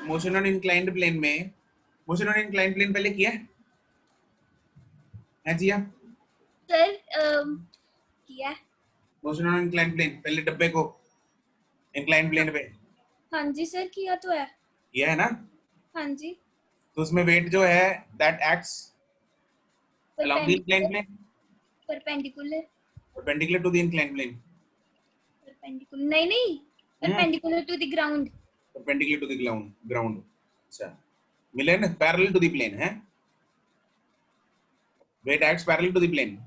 Motion on inclined plane में, motion on inclined plane पहले किया है जिया? सर किया। मोशन ऑन इंक्लाइंड प्लेन, पहले डब्बे को इंक्लाइंड प्लेन पे हाँ जी सर, किया तो है। किया है ना? हाँ जी। तो उसमें वेट जो है that acts along the inclined perpendicular, plane, perpendicular, perpendicular to the inclined plane. Perpendicular नहीं नहीं, perpendicular to the ground. Perpendicular to the ground. अच्छा, Milan parallel to the plane है? Weight acts parallel to the plane.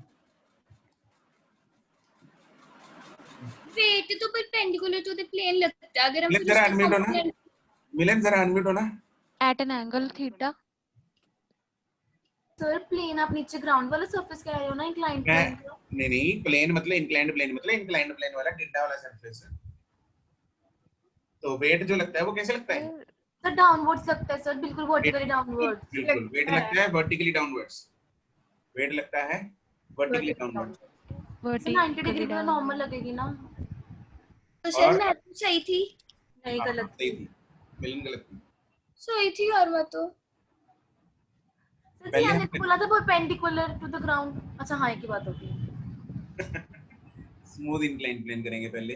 Weight तो perpendicular to the plane लगता है अगर हम मिलन फिर जरा उसका अनम्यूट होना, कंपोनेंट। मिलन जरा अनम्यूट होना। At an angle theta. Sir plane आप नीचे ग्राउंड वाला सरफेस कह रहे हो ना, इंक्लाइंड मैं प्लेन का? नहीं प्लेन मतलब इंक्लाइंड प्लेन, मतलब इंक्लाइंड प्लेन वाला टिल्डा वाला सरफेस है। तो वेट जो लगता है वो कैसे लगता है? सर डाउनवर्ड्स लगता है सर, बिल्कुल वर्टिकली डाउनवर्ड्स। बिल्कुल वेट लगता है वर्टिकली डाउनवर्ड्स, वेट लगता है वर्टिकली डाउनवर्ड्स। सर 90 डिग्री पे नॉर्मल लगेगी ना? तो सर और मैं तो सही थी। नहीं गलत सही थी, मिलन गलत थी। सही थी और मैं तो सर जी पहले मैंने हम बोला था परपेंडिकुलर टू द ग्राउंड। अच्छा हाँ, एक ही बात होगी। स्मूथ इंक्लाइंड प्लेन करेंगे पहले,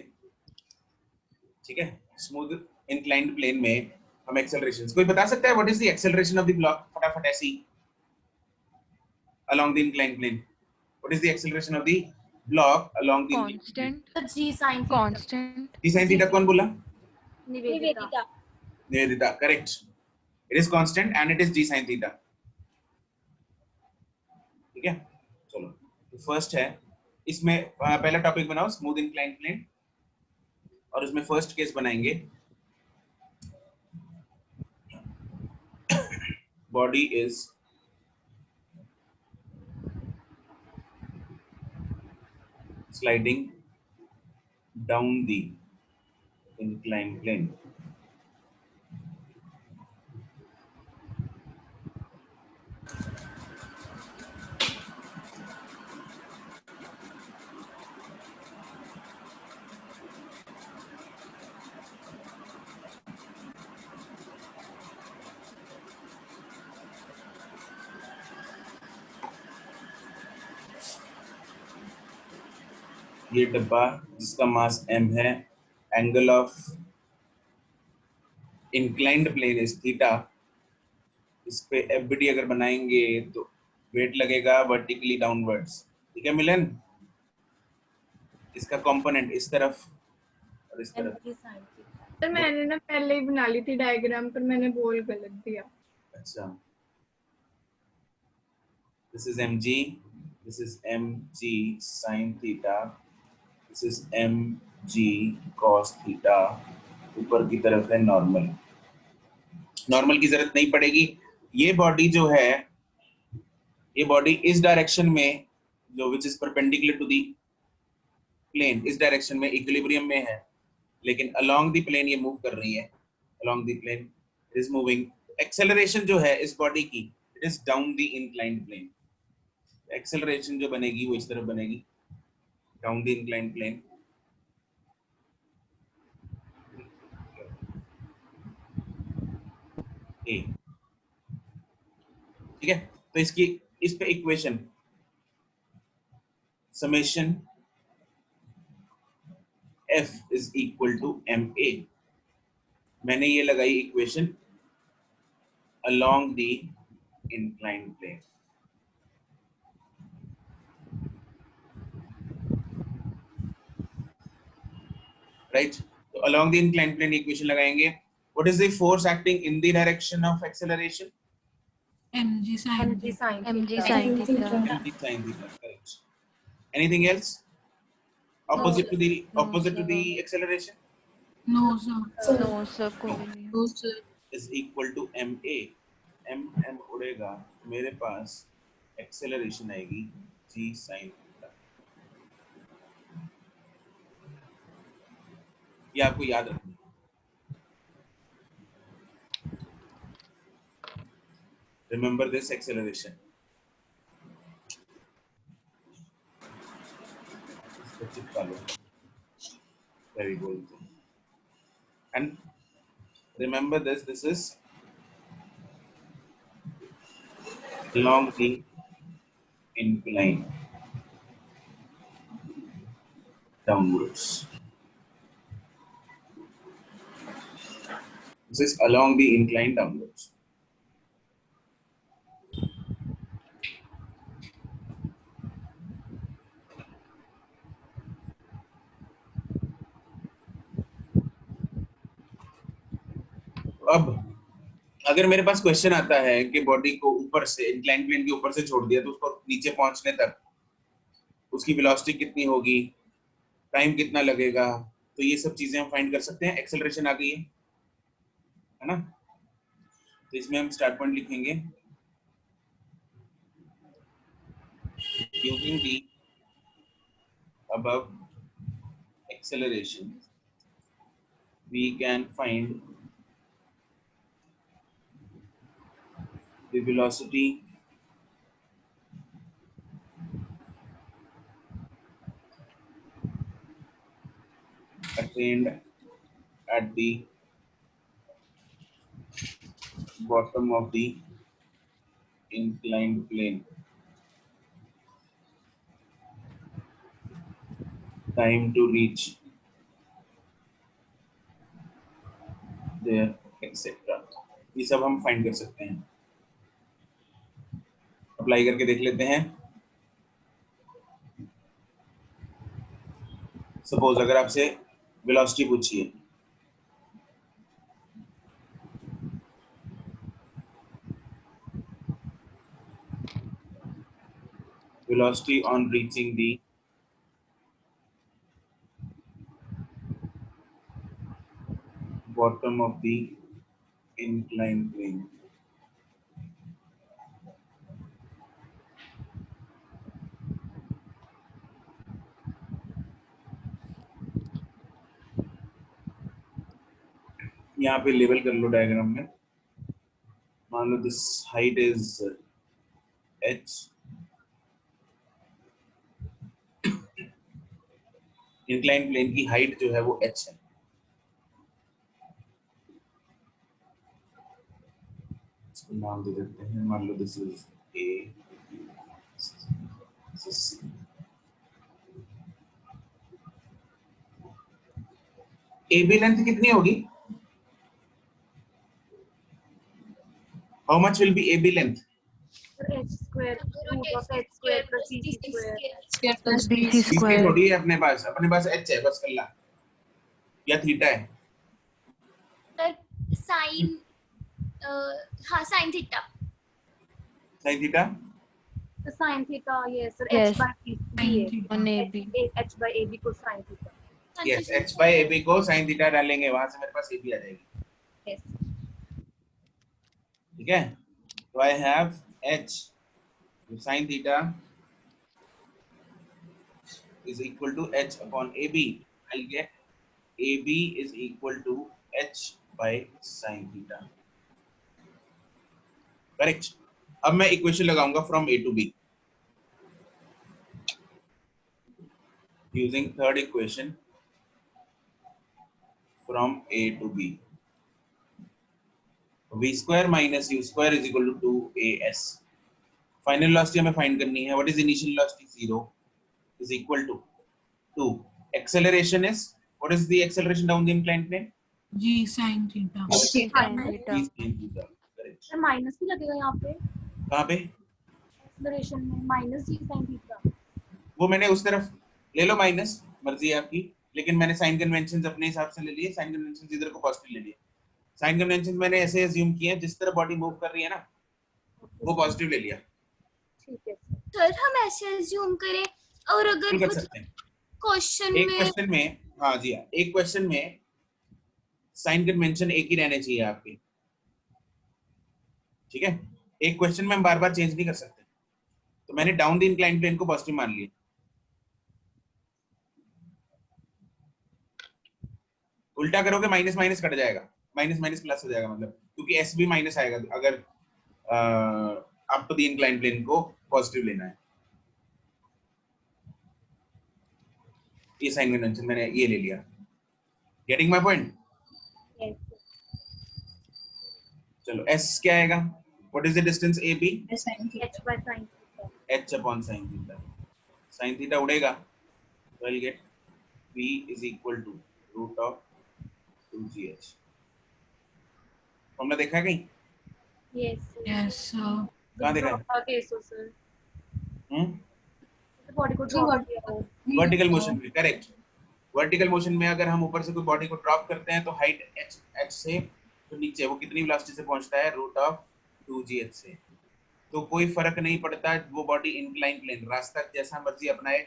ठीक है? स्मूथ इंक्लाइंड प्लेन में हम एक्सेलरेशंस, कोई बता सकता है what is the acceleration of the block? फटाफट ऐसे ही along the inclined plane, what is the acceleration of the block along the inclined plane? Constant. Sir g sine theta. Constant. G sin theta कौन बोला? Nivedita. Nivedita. Nivedita, correct. It is constant and it is g sin theta. ठीक है, चलो तो first है इसमें पहला topic बनाओ स्मूथ इंक्लाइंड प्लेन, और उसमें फर्स्ट केस बनाएंगे body is sliding down the inclined plane. ये डब्बा जिसका मास m है, angle of inclined plane is theta, इस पे एफबीडी अगर बनाएंगे तो वेट लगेगा वर्टिकली डाउनवर्ड्स, ठीक है मिलन? इसका कंपोनेंट इस तरफ और इस तरफ। mg sin theta. सर मैंने ना पहले ही बना ली थी डायग्राम, पर मैंने बोल गलत दिया। अच्छा, this is mg, this is mg sin theta, this is mg cos theta, ऊपर की तरफ है नॉर्मल। नॉर्मल की जरूरत नहीं पड़ेगी, ये बॉडी जो है, ये बॉडी इस डायरेक्शन में जो which is perpendicular to the plane, इस डायरेक्शन में इक्विलिब्रियम में है, लेकिन अलोंग द प्लेन ये मूव कर रही है, along the plane it is moving. Acceleration जो है इस बॉडी की, it is down the inclined plane. Acceleration जो बनेगी वो इस तरफ बनेगी, डाउन द इंक्लाइंड प्लेन। ए, ठीक है? तो इसकी इस पे equation summation F is equal to ma, मैंने ये लगाई equation along the inclined plane, right? तो along the inclined plane equation लगाएंगे। what is the force acting in the direction of acceleration? mg sin mg sin mg theta. sin theta. mg sin theta, correct. Anything else opposite to the opposite to the acceleration? no sir No sir, कोई नहीं. no sir is equal to ma, m उड़ेगा, मेरे पास acceleration आएगी g sin theta. ये आपको याद रखना है। Remember this acceleration. इसको चिपका लो, very good. And Remember this. This is along the incline downwards. This is along the incline downwards. अब अगर मेरे पास क्वेश्चन आता है कि बॉडी को ऊपर से इंक्लाइन प्लेन के ऊपर से छोड़ दिया तो उसको नीचे पहुंचने तक उसकी वेलोसिटी कितनी होगी, टाइम कितना लगेगा, तो ये सब चीजें हम फाइंड कर सकते हैं। एक्सेलरेशन आ गई है ना? तो इसमें हम स्टार्ट पॉइंट लिखेंगे using the above acceleration we can find the velocity attained at the bottom of the inclined plane, time to reach there, etc. ये सब हम फाइंड कर सकते हैं। अप्लाई करके देख लेते हैं। सपोज अगर आपसे वेलोसिटी पूछिए, velocity on reaching the bottom of the inclined plane, यहाँ पे लेवल कर लो डायग्राम में। मान लो this height is h, incline plane की हाइट जो है वो h है। इसको नाम दे देते हैं, मान लो this is a, this is c। AB length कितनी होगी? How much will be AB length? h square root of h square plus c square BC इसकी स्क्वायर। थोड़ी है अपने पास h है बस, कर ला, या थीटा है? सर साइन हाँ साइन थीटा। साइन थीटा तो sin theta yes sir Yes. h by b Sin theta. On AB। h by ab को sin theta yes, h by AB को sin थीटा डालेंगे, वहां से मेरे पास AB आ जाएगी। yes ठीक है, तो I have h sin theta is equal to h upon AB. I'll get AB is equal to h by sin theta. Correct. अब मैं इक्वेशन लगाऊंगा from A to B using third equation from A to B. V square minus U square is equal to 2AS. Final velocity हमें find करनी है. What is initial velocity? 0 is equal to 2. Acceleration is, what is the acceleration down the inclined plane? G sin theta. sin theta। G sin theta. Correct. Sir minus भी लगेगा यहाँ पे कहाँ पे? Acceleration में माइनस g sin theta वो मैंने उस तरफ ले लो माइनस, मर्जी है आपकी, लेकिन मैंने साइन कन्वेंशंस अपने हिसाब से ले लिए। साइन कन्वेंशंस इधर को पॉजिटिव ले लिए। साइन कन्वेंशंस मैंने ऐसे अज्यूम किए हैं, जिस तरह बॉडी मूव कर रही है ना वो पॉजिटिव ले लिया। ठीक है सर हम ऐसे अज्यूम करें और अगर कर कुछ सकते हैं क्वेश्चन एक में क्वेश्चन में, हाँ जी हाँ, एक क्वेश्चन में साइन कन्वेंशन एक ही रहने चाहिए आपके। ठीक है, एक क्वेश्चन में हम बार बार चेंज नहीं कर सकते, तो मैंने डाउन द इंक्लाइन प्लेन को पॉजिटिव मान लिया। उल्टा करोगे माइनस माइनस कट जाएगा, माइनस माइनस प्लस हो जाएगा, मतलब क्योंकि एस भी माइनस आएगा अगर up to the incline plane को पॉजिटिव लेना है। ये साइन कन्वेंशन मैंने ये ले लिया। Getting my point? yes चलो s क्या आएगा? What is the distance AB? h by sin theta. h upon sin theta. sin theta उड़ेगा तो I'll get v is equal to root of 2gh. हमने देखा कहीं? Yes. Yes, sir. कहाँ देखा है? Drop का case हो sir. तो body को drop किया हो. वर्टिकल मोशन में. करेक्ट. वर्टिकल मोशन में अगर हम ऊपर से कोई बॉडी को ड्रॉप करते हैं तो हाइट h से तो नीचे वो कितनी वेलोसिटी से पहुंचता है? रूट ऑफ 2gh से. तो कोई फर्क नहीं पड़ता, वो बॉडी इंक्लाइन प्लेन रास्ता जैसा मर्जी अपनाए,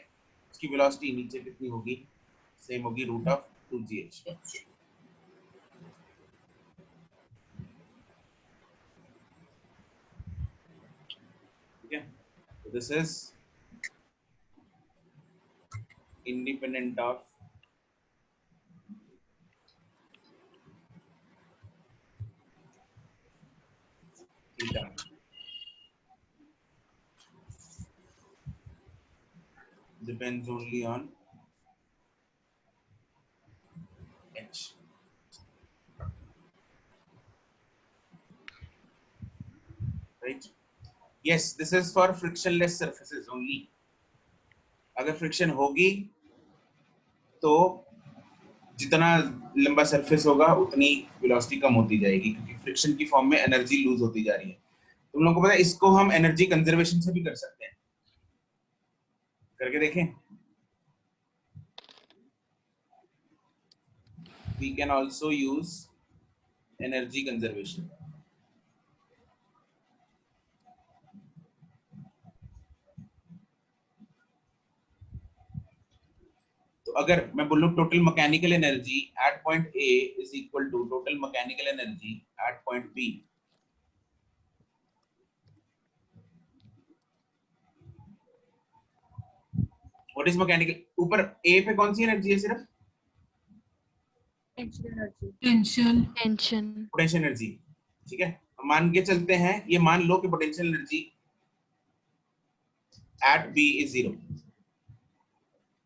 उसकी वेलोसिटी नीचे कितनी होगी? सेम होगी रूट ऑफ 2gh. ठीक है. तो this is independent of theta. Depends only on h. Right? Yes, this is for frictionless surfaces only. अगर फ्रिक्शन होगी तो जितना लंबा सरफेस होगा उतनी वेलोसिटी कम होती जाएगी, क्योंकि फ्रिक्शन की फॉर्म में एनर्जी लूज होती जा रही है. तुम लोगों को पता है इसको हम एनर्जी कंजर्वेशन से भी कर सकते हैं. करके देखें. We can also use energy conservation. तो अगर मैं बोलूं total mechanical energy at point A is equal to total mechanical energy at point B. What is mechanical? ऊपर A पे कौन सी एनर्जी है? सिर्फ Tension energy. Potential. Tension. Potential energy. ठीक है. मान के चलते हैं, ये मान लो कि potential energy at B is 0.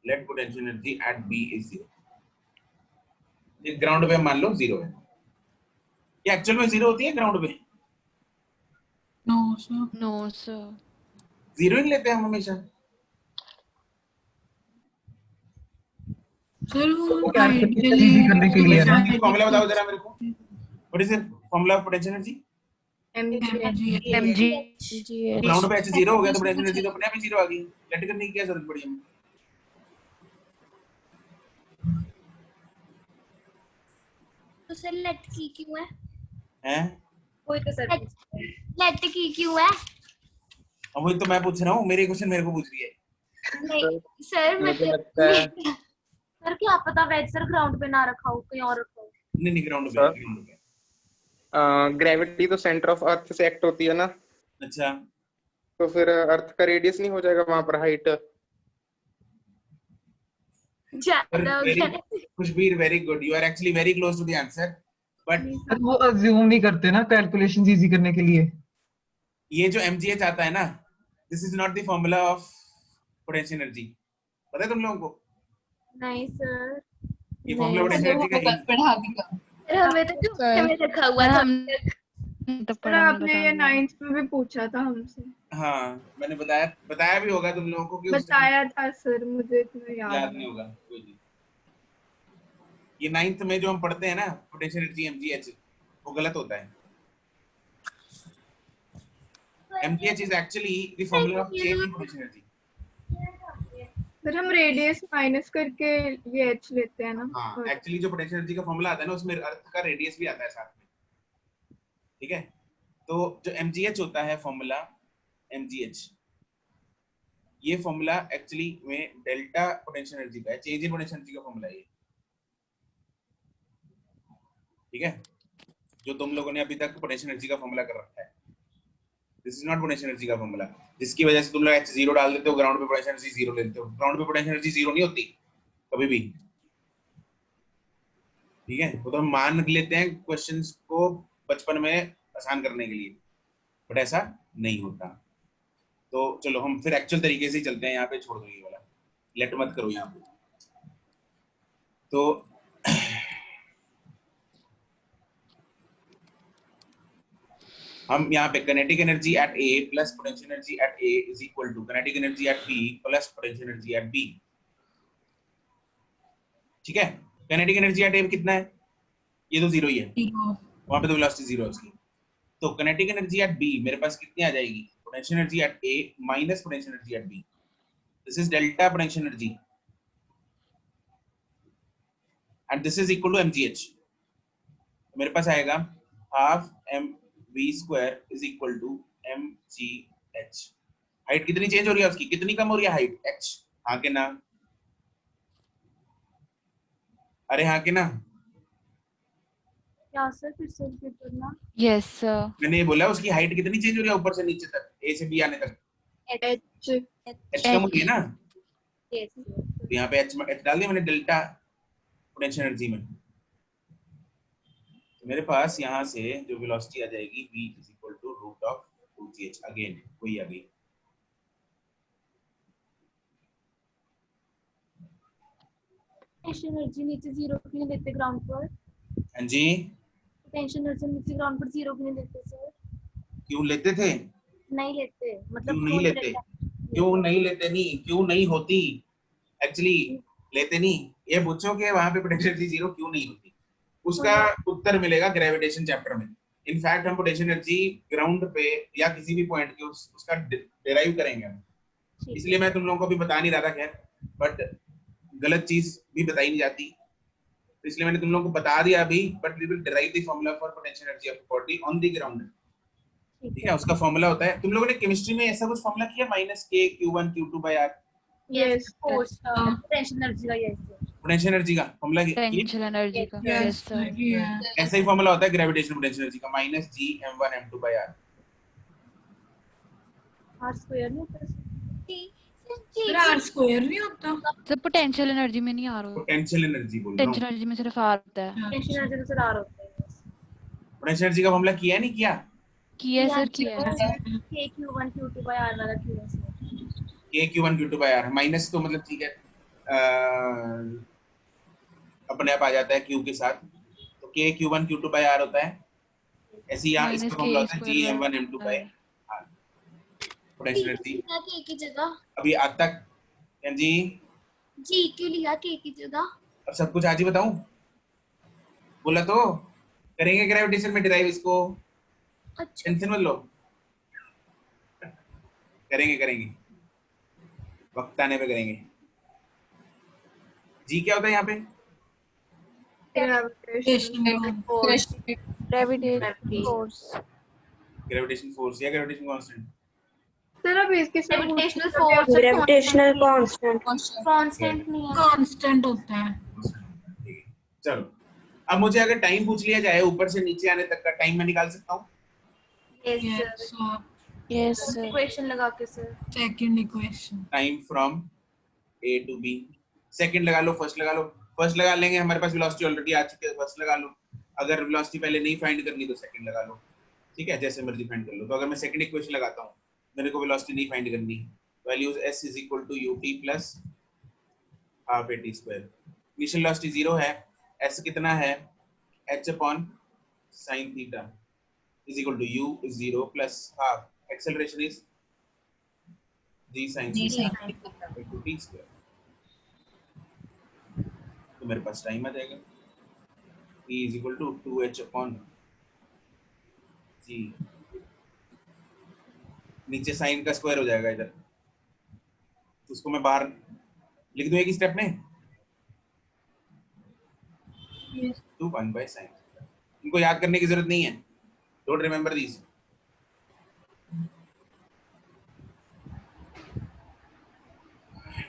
Let potential energy at B is 0. ये ग्राउंड पे मान लो 0 है. ये एक्चुअल में 0 होती है ग्राउंड पे? No, sir. No sir. 0 ही लेते हैं हम हमेशा. Sir, वो वो क्या ideally easy करने के लिए है ना? फॉर्मूला बताओ जरा मेरे को. What is the formula of potential energy? mg. mg. Ground पे h 0 हो गया तो पोटेंशियल एनर्जी तो अपने आप ही 0 आ गई. लेट करने की क्या जरूरत पड़ी हमें? तो सर लेट की क्यों है? हैं? कोई तो sir. लेट की क्यों है? अब वही तो मैं पूछ रहा हूँ, मेरे क्वेश्चन मेरे को पूछ रही है. नहीं सर मुझे लगता है सर क्या पता वेज सर ग्राउंड पे ना रखा हो, कहीं और रखा हो. नहीं नहीं ग्राउंड सर? पे, ग्राउंड पे. ग्रेविटी तो सेंटर ऑफ अर्थ से एक्ट होती है ना, अच्छा. तो फिर अर्थ का रेडियस नहीं हो जाएगा वहां पर हाइट? ज्यादा हो गया. Khushbir very good, you are actually very close to the answer. But sir वो अज्यूम नहीं करते ना कैलकुलेशंस इजी करने के लिए. ये जो mgh आता है ना, this is not the formula of potential energy. पता है तुम लोगों को? नहीं सर. ये फॉर्मूला पोटेंशियल एनर्जी का ही. सर हमें तो जो में रखा हुआ था. तो सर आपने ये 9th में भी पूछा था हमसे. हाँ मैंने बताया भी होगा तुम लोगों को कि उस बताया था सर, मुझे इतना याद याद नहीं होगा. कोई नहीं. ये 9th में जो हम पढ़ते हैं ना पोटेंशियल एनर्जी mgh, वो गलत होता है. mgh is actually the formula of change in potential energy. Sir हम रेडियस माइनस करके ये h लेते हैं ना. हाँ एक्चुअली जो पोटेंशियल एनर्जी का फॉर्मूला आता है ना, उसमें अर्थ का रेडियस भी आता है साथ में. ठीक है. तो जो mgh होता है फॉर्मूला mgh, ये फॉर्मूला एक्चुअली में डेल्टा पोटेंशियल एनर्जी का है, चेंज इन पोटेंशियल एनर्जी का फॉर्मूला है ये. ठीक है. जो तुम लोगों ने अभी तक पोटेंशियल एनर्जी का फॉर्मूला कर रखा है, this is not potential energy का फॉर्मूला, जिसकी वजह से तुम लोग h0 डाल देते हो, ग्राउंड पे पोटेंशियल एनर्जी 0 लेते हो. ग्राउंड पे पोटेंशियल एनर्जी 0 नहीं होती कभी भी. ठीक है. वो तो हम मान लेते हैं क्वेश्चंस को बचपन में आसान करने के लिए, बट ऐसा नहीं होता. तो चलो हम फिर एक्चुअल तरीके से ही चलते हैं. यहाँ पे छोड़ दो ये वाला, लेट मत करो यहाँ पे. तो हम यहाँ पे kinetic energy at A plus potential energy at A is equal to kinetic energy at B plus potential energy at B. ठीक है, kinetic energy at A कितना है? ये तो जीरो ही है, Zero. वहां पे तो वेलोसिटी जीरो है उसकी। तो kinetic energy at B मेरे पास कितनी आ जाएगी? Potential energy at A minus potential energy at B. This is delta potential energy, and this is equal to mgh. मेरे पास आएगा half mv square is equal to mgh। Height कितनी change हो रही है उसकी, कितनी कम हो रही है हाइट? h। हाँ के ना? अरे हाँ के ना? क्या सर फिर से रिपीट करना? Yes, sir. मैंने ये बोला उसकी हाइट कितनी चेंज हो रही है ऊपर से नीचे तक, a से b आने तक? H h कम हो रही है ना? यस तो यहाँ पे h डाल दिया मैंने डेल्टा पोटेंशियल एनर्जी में। तो मेरे पास यहाँ से जो वेलोसिटी आ जाएगी v is equal to root of 2gh। Again वही आ गई। पोटेंशियल एनर्जी नीचे जीरो क्यों नहीं देते ग्राउंड पर? हाँ जी, पोटेंशियल एनर्जी नीचे ग्राउंड पर जीरो क्यों नहीं देते सर? क्यों लेते थे? नहीं लेते मतलब क्यों नहीं लेते? क्यों नहीं लेते? नहीं, क्यों नहीं होती? एक्चुअली लेते नहीं। ये पूछो कि वहां पे पोटेंशियल एनर्जी जीरो क्यों नहीं होती, उसका उत्तर मिलेगा ग्रेविटेशन चैप्टर में। इनफैक्ट हम पोटेंशियल एनर्जी ग्राउंड पे या किसी भी पॉइंट के उसका डिराइव करेंगे हम। इसलिए मैं तुम लोगों को भी बता नहीं रहा था, खैर, बट गलत चीज भी बताई नहीं जाती, तो इसलिए मैंने तुम लोगों को बता दिया अभी। But we will derive the formula for potential energy of body on the ground. ठीक है, उसका फार्मूला होता है, तुम लोगों ने केमिस्ट्री में ऐसा कुछ फार्मूला किया -k q1 q2/r? Yes force potential energy का यस पोटेंशियल एनर्जी का फार्मूला Potential energy का. Yes, Yes, sir. yeah. ऐसा ही फार्मूला होता है ग्रेविटेशनल पोटेंशियल एनर्जी का, -g m1 m2/r। r square नहीं होता फिर R square नहीं होता? So potential energy में नहीं आ रहा. पोटेंशियल एनर्जी बोल रहा हूँ। Potential energy में सिर्फ R होता है. पोटेंशियल एनर्जी तो सर r होता है पोटेंशियल एनर्जी का फार्मूला किया है नहीं किया? किया है सर, किया है. k q1 q2/r वाला q है sir. k q1 q2/r minus तो मतलब ठीक है, अपने आप आ जाता है q के साथ, तो k q1 q2/r होता है। ऐसे यहाँ Minus इसका K फार्मूला होता है g square m1 m2/r। Potential energy k की जगह अभी आज तक जी g क्यों लिया k की जगह? अब सब कुछ आज ही बताऊं? बोला तो करेंगे ग्रेविटेशन में डिराइव इसको, अच्छा टेंशन मत लो, करेंगे करेंगे, वक्त आने पे करेंगे। जी क्या होता है यहाँ पे? gravitational force Gravitational force. Gravitation force या ग्रेविटेशन कांस्टेंट? सर अब इसके साथ gravitational force gravitational constant constant नहीं है Constant होता है. ठीक है, चलो अब मुझे अगर टाइम पूछ लिया जाए ऊपर से नीचे आने तक का टाइम मैं निकाल सकता हूँ? Yes Yes, sir Yes, sir. Equation लगा के sir second equation. Time from A to B, second लगा लो, फर्स्ट लगा लो। फर्स्ट लगा लेंगे, हमारे पास वेलोसिटी ऑलरेडी आ चुकी है, फर्स्ट लगा लो। अगर वेलोसिटी पहले नहीं फाइंड करनी तो सेकंड लगा लो, ठीक है, जैसे मर्जी फाइंड कर लो। तो अगर मैं सेकंड इक्वेशन लगाता हूँ, मेरे को वेलोसिटी नहीं फाइंड करनी, values s is equal to ut plus half at square. Initial velocity 0 है, s कितना है, h upon sin theta is equal to u is 0 plus half, acceleration is g sin theta equal to t square. तो मेरे पास time आ जाएगा e is equal to 2h upon g, नीचे sine का स्क्वायर हो जाएगा इधर, तो उसको मैं बाहर लिख दूं एक स्टेप में, 2 1 बाय साइन। इनको याद करने की जरूरत नहीं है, डोंट रिमेंबर दिस।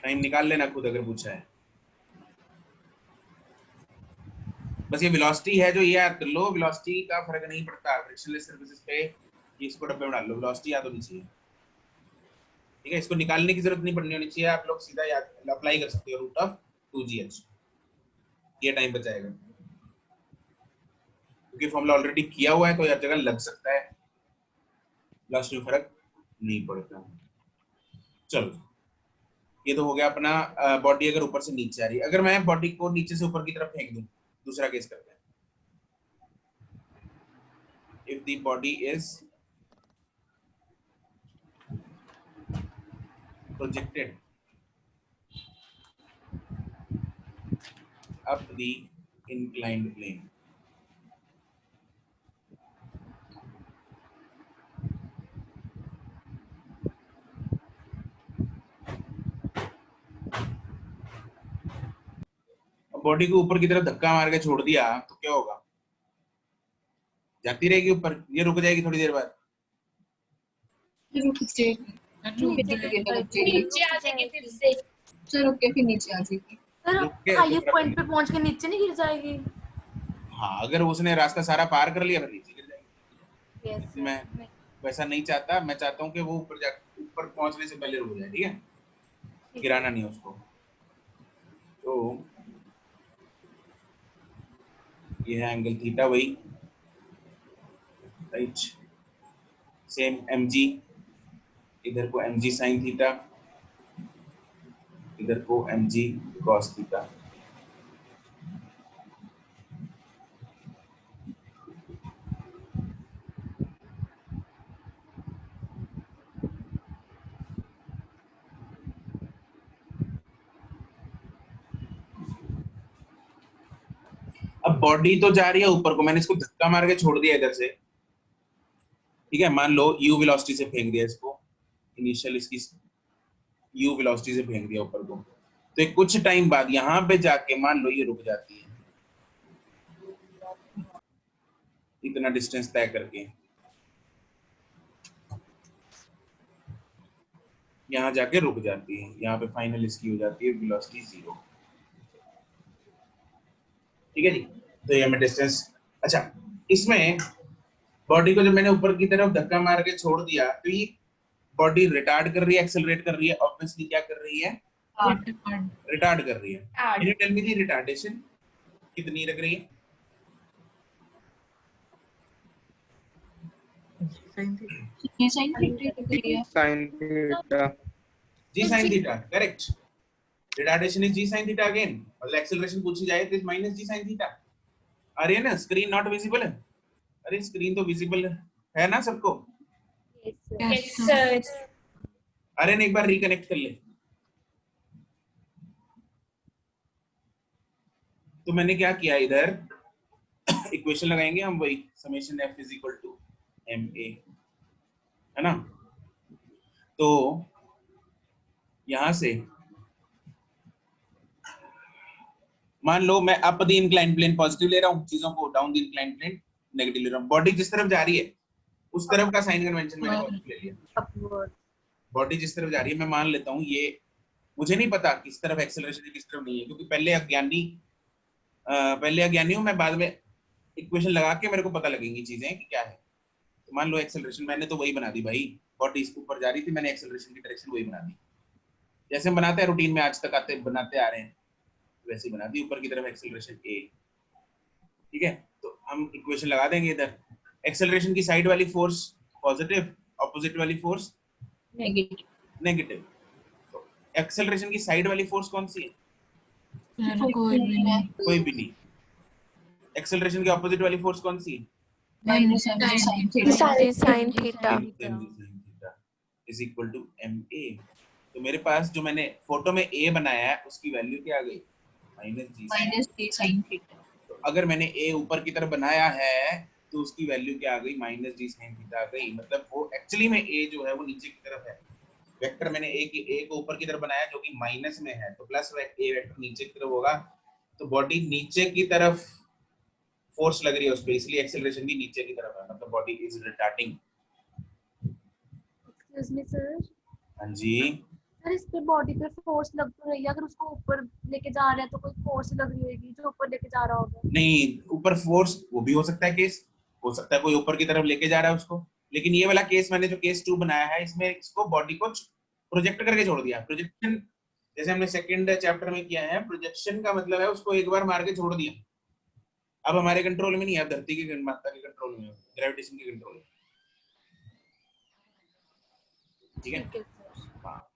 टाइम निकाल लेना खुद अगर पूछा है। बस ये वेलोसिटी है जो ये याद कर लो, वेलोसिटी का फर्क नहीं पड़ता फ्रिक्शनलेस सर्फेसेस पे, इसको डब्बे में डाल लो, वेलोसिटी याद होनी चाहिए, ठीक है। इसको निकालने की जरूरत नहीं पड़नी होनी चाहिए, आप लोग सीधा याद अप्लाई कर सकते हो रूट ऑफ 2gh, ये टाइम बचाएगा क्योंकि फॉर्मूला ऑलरेडी किया हुआ है, तो हर जगह लग सकता है, वेलोसिटी में फर्क नहीं पड़ता। चलो ये तो हो गया अपना बॉडी अगर ऊपर से नीचे आ रही है। अगर मैं बॉडी को नीचे से ऊपर की तरफ फेंक दूं, दूसरा केस करते हैं। If the body is projected up the inclined plane. Body को ऊपर की तरफ धक्का मार के छोड़ दिया तो क्या होगा? जाती रहेगी ऊपर, ये रुक जाएगी थोड़ी देर बाद। नीचे आ जाएगी फिर से। चलो के फिर नीचे आ जाएगी। रुक के हाईएस्ट पॉइंट पे पहुंच के नीचे नहीं गिर जाएगी? हाँ, अगर उसने रास्ता सारा पार कर लिया फिर नीचे गिर जाएगी। यस मैं वैसा नहीं चाहता, मैं चाहता हूँ कि वो ऊपर पहुंचने से पहले रुक जाए, ठीक है? गिराना नहीं उसको। तो ये है एंगल थीटा, वही राइट। सेम mg, इधर को mg sin थीटा, इधर को mg cos थीटा। अब बॉडी तो जा रही है ऊपर को, मैंने इसको धक्का मार के छोड़ दिया इधर से, ठीक है? मान लो u वेलोसिटी से फेंक दिया इसको, इनिशियल इसकी u वेलोसिटी से फेंक दिया ऊपर को, तो एक कुछ टाइम बाद यहाँ पे जाके मान लो ये रुक जाती है इतना डिस्टेंस तय करके, यहाँ जाके रुक जाती है, यहाँ पे फाइनल इसकी हो जाती है वेलोसिटी 0, ठीक है जी? तो ये हमें डिस्टेंस। अच्छा, इसमें बॉडी को जब मैंने ऊपर की तरफ धक्का मार के छोड़ दिया तो ये बॉडी रिटार्ड कर रही है, एक्सेलरेट कर रही है? ऑब्वियसली क्या कर रही है? रिटार्ड कर रही है। Can you tell me the retardation कितनी लग रही है? sin theta. g sin theta, correct. Retardation is g sin theta again. मतलब एक्सेलरेशन पूछी जाए तो माइनस g sin theta। आ रही है ना? स्क्रीन नॉट विजिबल है? अरे स्क्रीन तो विजिबल है ना सबको? Yes sir. अरे एक बार रिकनेक्ट कर ले। तो मैंने क्या किया, इधर इक्वेशन लगाएंगे हम, वही summation f is equal to ma, है ना? तो यहां से मान लो मैं up the inclined plane positive ले रहा हूं चीजों को, down the inclined plane negative ले रहा हूं। बॉडी जिस तरफ जा रही है उस तरफ का साइन कन्वेंशन मैंने पॉजिटिव ले लिया। बॉडी जिस तरफ जा रही है, मैं मान लेता हूं ये, मुझे नहीं पता किस तरफ एक्सेलरेशन है किस तरफ नहीं है, क्योंकि पहले अज्ञानी हूं मैं, बाद में इक्वेशन लगा के मेरे को पता लगेंगी चीजें कि क्या है। तो मान लो एक्सेलरेशन मैंने तो वही बना दी भाई, बॉडी इसके ऊपर जा रही थी, मैंने एक्सेलरेशन की डायरेक्शन वही बना दी, जैसे हम बनाते हैं रूटीन में आज तक बनाते आ रहे हैं, वैसे बना दी। ऊपर की तरफ एक्सेलरेशन a, ठीक है? तो हम इक्वेशन लगा देंगे इधर। एक्सेलरेशन की साइड वाली फोर्स पॉजिटिव, ऑपोजिट वाली फोर्स नेगेटिव। तो एक्सेलरेशन की साइड वाली फोर्स कौन सी है? कोई भी नहीं। कोई भी नहीं। एक्सेलरेशन की ऑपोजिट वाली फोर्स कौन सी है? sin theta is equal to ma। तो मेरे पास जो मैंने फोटो में a बनाया है उसकी वैल्यू क्या आ गई? -g sin theta. तो अगर मैंने a ऊपर की तरफ बनाया है तो उसकी वैल्यू क्या आ गई? -g sin थीटा आ गई। मतलब वो एक्चुअली में a जो है वो नीचे की तरफ है, वेक्टर मैंने a को ऊपर की तरफ बनाया जो कि माइनस में है, तो प्लस a वेक्टर नीचे की तरफ होगा, तो बॉडी नीचे की तरफ फोर्स लग रही है उस पे, इसलिए एक्सेलरेशन भी नीचे की तरफ है, मतलब body is retarding. Excuse me sir. हाँ जी। सर इस पे बॉडी पे फोर्स लग तो रही है, अगर उसको ऊपर लेके जा रहे हैं तो कोई फोर्स लग रही होगी जो ऊपर लेके जा रहा होगा। नहीं, ऊपर फोर्स वो भी हो सकता है, केस हो सकता है कोई ऊपर की तरफ लेके जा रहा है उसको, लेकिन ये वाला केस मैंने जो केस 2 बनाया है इसमें इसको बॉडी को प्रोजेक्ट करके छोड़ दिया। प्रोजेक्शन जैसे हमने सेकंड चैप्टर में किया है, प्रोजेक्शन का मतलब है उसको एक बार मार के छोड़ दिया, अब हमारे कंट्रोल में नहीं है, अब धरती के मात्रा के कंट्रोल में है, ग्रेविटेशन के कंट्रोल में, ठीक है? हाँ,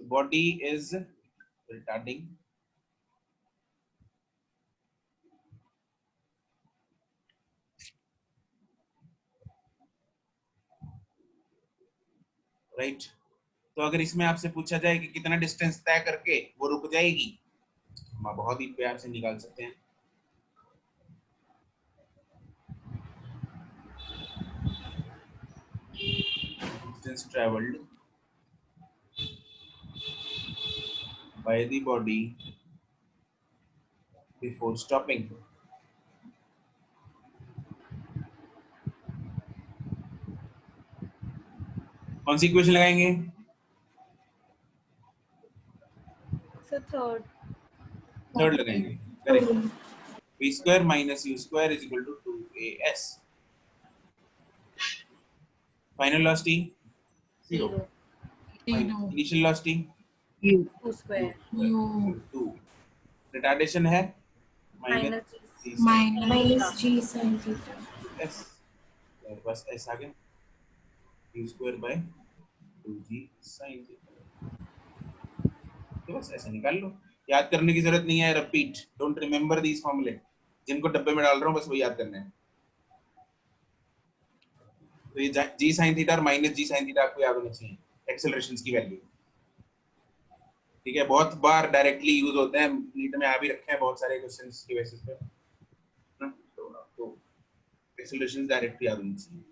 बॉडी इज रिटार्डिंग राइट। तो अगर इसमें आपसे पूछा जाए कि कितना डिस्टेंस तय करके वो रुक जाएगी, हम बहुत ही प्यार से निकाल सकते हैं। Distance traveled by the body before stopping. कौन सी इक्वेशन लगाएंगे? थर्ड लगाएंगे। Correct. v square minus u square is equal to 2as. Final velocity 0. Initial velocity U. 2. Retardation है minus g sin s. मेरे पास s आ गया, u square by 2g sin theta। तो बस ऐसे निकाल लो, याद करने की जरूरत नहीं है। रिपीट, डोंट रिमेम्बर दीस फॉर्मूले। जिनको डब्बे में डाल रहा हूँ बस वही याद करना है। तो ये g sin थीटा और माइनस g sin थीटा आपको याद होना चाहिए, एक्सेलरेशंस की वैल्यू। ठीक है, बहुत बार डायरेक्टली यूज होते हैं, नीट में आ भी रखे हैं बहुत सारे क्वेश्चंस की बेसिस पे ना, तो आपको एक्सेलरेशंस डायरेक्टली याद होनी चाहिए।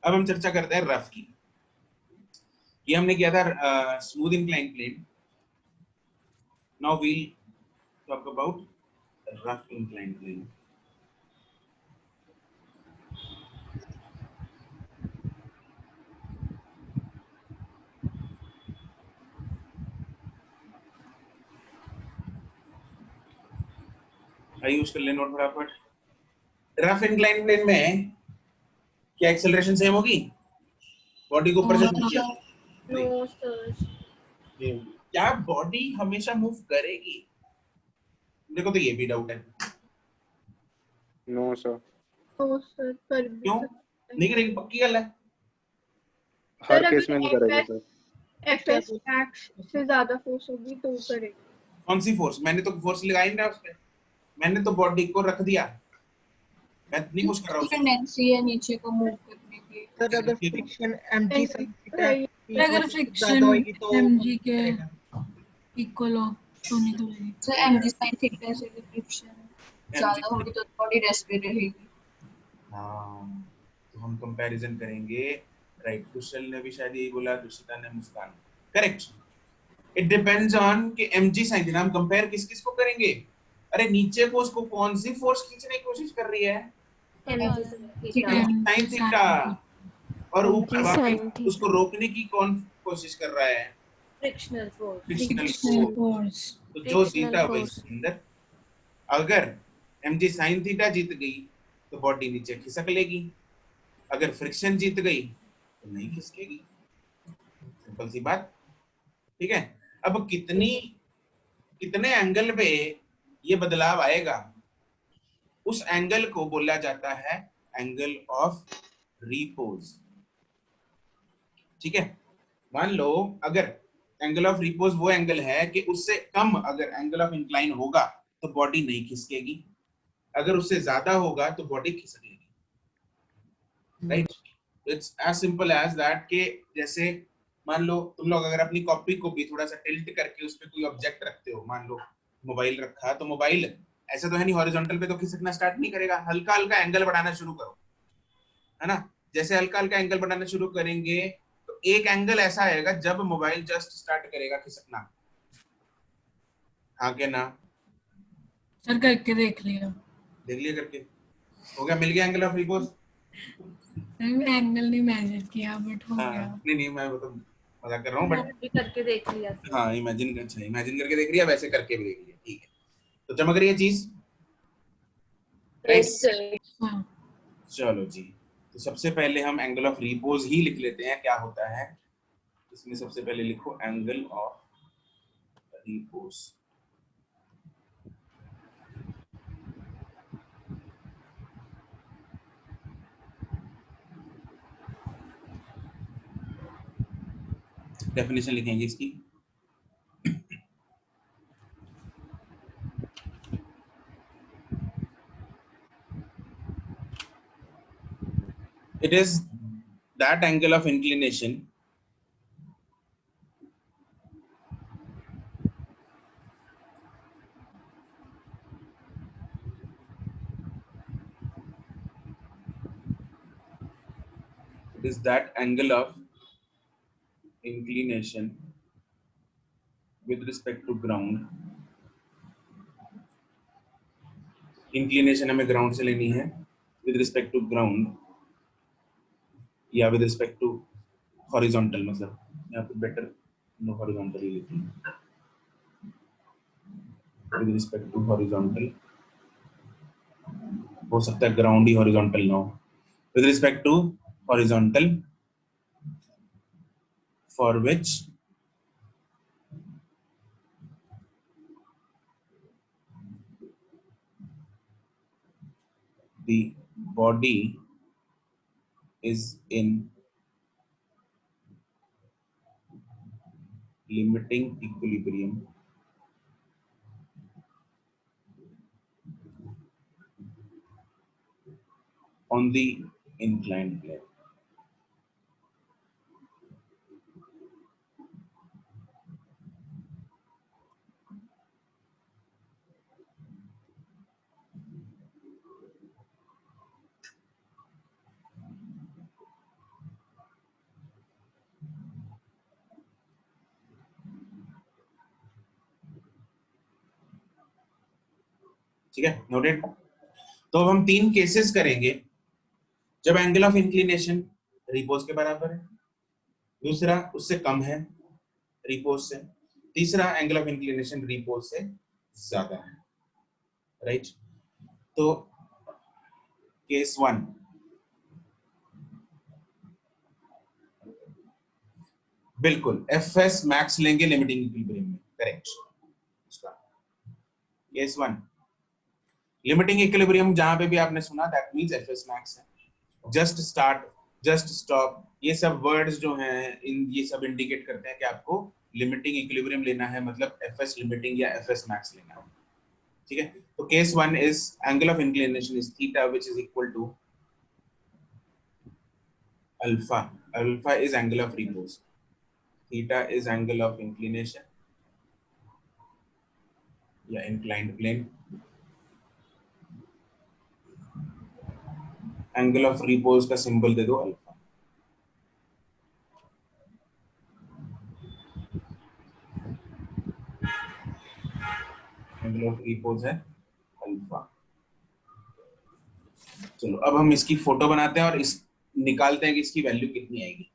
अब हम चर्चा करते हैं रफ की। ये हमने किया था smooth incline plane. Now we'll talk about rough incline plane. आइए उसका ले नोट फटाफट। रफ इंक्लाइन प्लेन में क्या एक्सेलरेशन सेम होगी? बॉडी को ऊपर से नो सर। क्या बॉडी हमेशा मूव करेगी? देखो तो ये भी डाउट है। नो सर, तो सर पर भी क्यों नहीं करेगी? पक्की गल है। हर सर, केस अगर में नहीं करेगा सर। एफएस मैक्स से ज्यादा फोर्स होगी तो वो करेगा। कौन सी फोर्स? मैंने तो फोर्स लगाई नहीं उस पे, मैंने तो बॉडी को रख दिया, मैं नहीं कुछ कर रहा हूँ। टेंडेंसी है नीचे को मूव करने की। सर अगर फ्रिक्शन mg sin थीटा अगर फ्रिक्शन mg के इक्वल हो तो नहीं होगी। सर mg sin थीटा से फ्रिक्शन ज्यादा होगी तो बॉडी रेस्ट पे रहेगी। हाँ, तो हम कंपैरिजन करेंगे। राइट, कुशल ने भी शायद यही बोला, दुशिता ने, मुस्कान। करेक्ट। इट डिपेंड्स ऑन कि mg sin थीटा हम कंपेयर किस किस को करेंगे। अरे नीचे को उसको कौन सी फोर्स खींचने की कोशिश कर रही है? sin theta. और ऊपर वापस उसको रोकने की कौन कोशिश कर रहा है? Frictional force. Frictional force. तो जो जीता वही सुंदर। अगर mg sin थीटा जीत गई तो बॉडी नीचे खिसक लेगी, अगर फ्रिक्शन जीत गई तो नहीं खिसकेगी। सिंपल सी बात। ठीक है, अब कितने एंगल पे ये बदलाव आएगा, उस एंगल को बोला जाता है एंगल ऑफ रिपोज। ठीक है, मान लो अगर एंगल ऑफ रिपोज वो एंगल है कि उससे कम अगर एंगल ऑफ इंक्लाइन होगा तो बॉडी नहीं खिसकेगी, अगर उससे ज्यादा होगा तो बॉडी खिसकेगी। Right, it's as simple as that कि जैसे मान लो तुम लोग अगर अपनी कॉपी को भी थोड़ा सा टिल्ट करके उस पर कोई ऑब्जेक्ट रखते हो, मान लो मोबाइल रखा, तो मोबाइल ऐसा तो है नहीं हॉरिजॉन्टल पे तो खिसकना स्टार्ट नहीं करेगा, हल्का हल्का एंगल बढ़ाना शुरू करो, है ना। जैसे हल्का हल्का एंगल बढ़ाना शुरू करेंगे तो एक एंगल ऐसा आएगा जब मोबाइल जस्ट स्टार्ट करेगा खिसकना। हाँ क्या ना? सर करके देख लिया करके हो गया, मिल गया एंगल ऑफ रिपोज। मैं एंगल नहीं मेजर किया बट हो गया। नहीं मैं वो तो मजाक कर रहा हूँ, बट करके देख लिया। हाँ, इमेजिन करके देख लिया, वैसे करके भी देख लिया। ठीक है, तो चमक रही है चीज। चलो जी, तो सबसे पहले हम एंगल ऑफ रिपोज ही लिख लेते हैं, क्या होता है इसमें। सबसे पहले लिखो एंगल ऑफ रिपोज। डेफिनेशन लिखेंगे इसकी। it is that angle of inclination with respect to ground. Inclination हमें ग्राउंड से लेनी है विद रिस्पेक्ट टू ग्राउंड या विद रिस्पेक्ट टू हॉरिजॉन्टल, मतलब यहाँ पे बेटर नो हॉरिजॉन्टल ही लेती हूँ, विद रिस्पेक्ट टू हॉरिजॉन्टल, हो सकता है ग्राउंड ही हॉरिजॉन्टल ना हो, with respect to horizontal for which the body is in limiting equilibrium on the inclined plane. ठीक है, नोटेड। तो अब हम 3 केसेस करेंगे जब एंगल ऑफ इंक्लिनेशन रिपोज के बराबर है, दूसरा उससे कम है रिपोज से, तीसरा एंगल ऑफ इंक्लिनेशन रिपोज से ज्यादा है, राइट। तो केस 1, बिल्कुल एफएस मैक्स लेंगे लिमिटिंग इक्विलिब्रियम में, करेक्ट। उसका केस 1 लिमिटिंग इक्विलिब्रियम जहां पे भी आपने सुना दैट मींस एफएस मैक्स है। जस्ट स्टार्ट, जस्ट स्टॉप, ये सब वर्ड्स जो हैं ये सब इंडिकेट करते हैं कि आपको लिमिटिंग इक्विलिब्रियम लेना है, मतलब एफएस लिमिटिंग या एफएस मैक्स लेना है, ठीक है। तो case 1 is angle of inclination is theta which is equal to alpha, alpha is angle of repose, theta is angle of inclination या inclined plane, angle of repose का symbol दे दो अल्फा। एंगल ऑफ रिपोज है alpha. चलो अब हम इसकी photo बनाते हैं और इस निकालते हैं कि इसकी वैल्यू कितनी आएगी।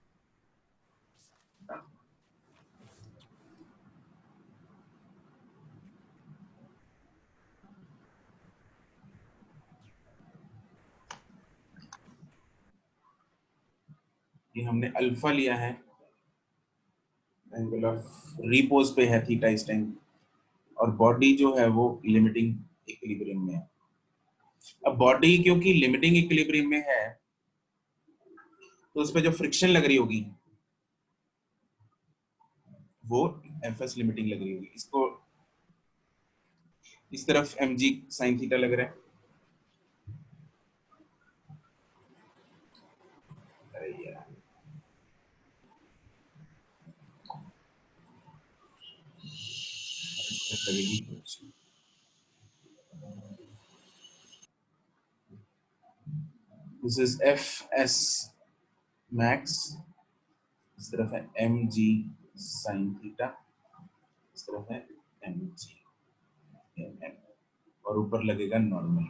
ये हमने अल्फा लिया है, एंगल ऑफ रिपोज पे है थीटा इस टाइम, और बॉडी जो है वो लिमिटिंग इक्विलिब्रियम में है। अब बॉडी क्योंकि लिमिटिंग इक्विलिब्रियम में है तो उस पे जो फ्रिक्शन लग रही होगी वो एफएस लिमिटिंग लग रही होगी। इसको इस तरफ mg sin थीटा लग रहा है, अरे यार लगेगी। This is fs max, इस तरफ है mg sin थीटा, इस तरफ है mg mm, और ऊपर लगेगा नॉर्मल,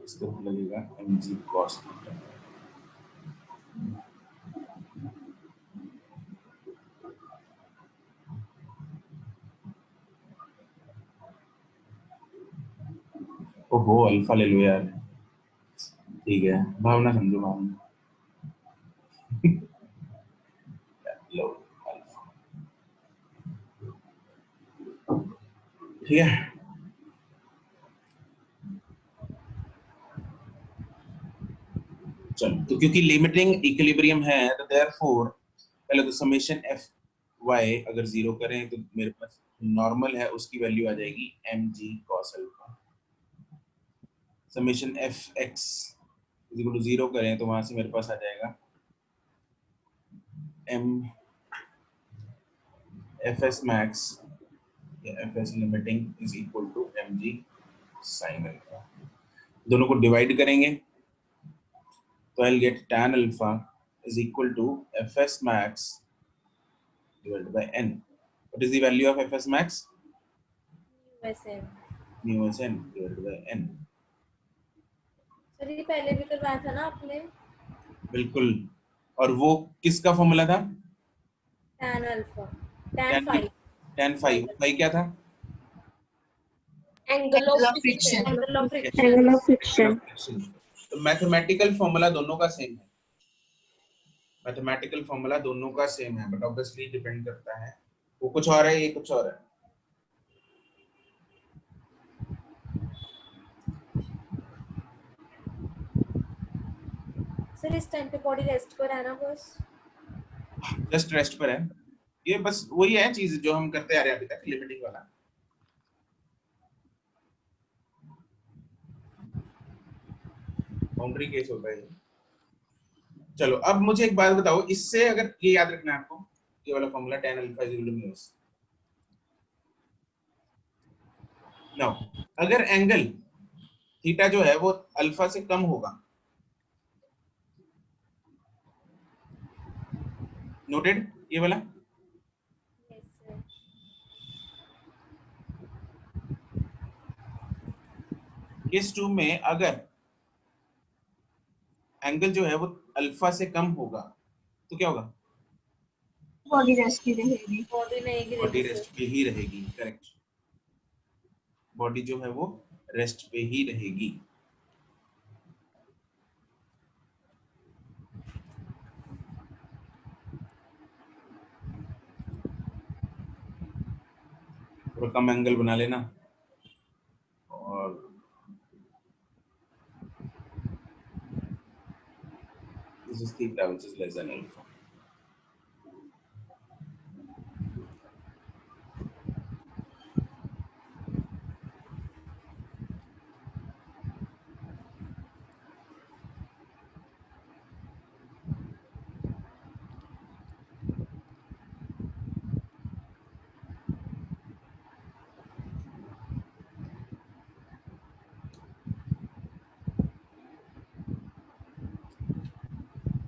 इस तरफ लगेगा mg cos थीटा। ओहो अल्फा ले लो यार, ठीक है, भावना समझो, भावना लो अल्फा, ठीक है। चलो तो क्योंकि लिमिटिंग इक्विलिब्रियम है तो देयरफॉर पहले तो समेशन एफ वाई अगर 0 करें तो मेरे पास नॉर्मल है उसकी वैल्यू आ जाएगी mg cos alpha. Summation F X is equal to 0 करें तो वहां से मेरे पास आ जाएगा एम एफ एस मैक्स या F S limiting is equal to M G sine alpha. दोनों को डिवाइड करेंगे तो I get tan alpha is equal to F S max divided by n. What is the value of fs max? वैसे mu s n divided by n. Sir ये पहले भी करवाया था ना आपने, बिल्कुल। और वो किसका फॉर्मूला था? tan alpha, tan phi, tan phi क्या था? Angle Angle of of friction. Angle of friction. Angle of friction. तो मैथमेटिकल फॉर्मूला दोनों का सेम है, मैथमेटिकल फॉर्मूला दोनों का सेम है, बट ऑब्वियसली डिपेंड करता है, वो कुछ और है, ये कुछ और है। सर इस टाइम पे बॉडी रेस्ट पर है ना बस? जस्ट रेस्ट पर है, ये बस वही है चीज जो हम करते आ रहे हैं अभी तक, लिमिटिंग वाला। बाउंड्री केस होता है। चलो अब मुझे एक बात बताओ, इससे अगर ये याद रखना है आपको, ये वाला formula tan alpha is equal to mu S. Now अगर एंगल थीटा जो है वो अल्फा से कम होगा, नोटेड ये वाला, यस सर। केस 2 में अगर एंगल जो है वो अल्फा से कम होगा तो क्या होगा? बॉडी रेस्ट की रहेगी। बॉडी नहीं गिरेगी बॉडी सर। रेस्ट पे ही रहेगी, करेक्ट। बॉडी जो है वो रेस्ट पे ही रहेगी। थोड़ा कम एंगल बना लेना और this is theta which is less than alpha.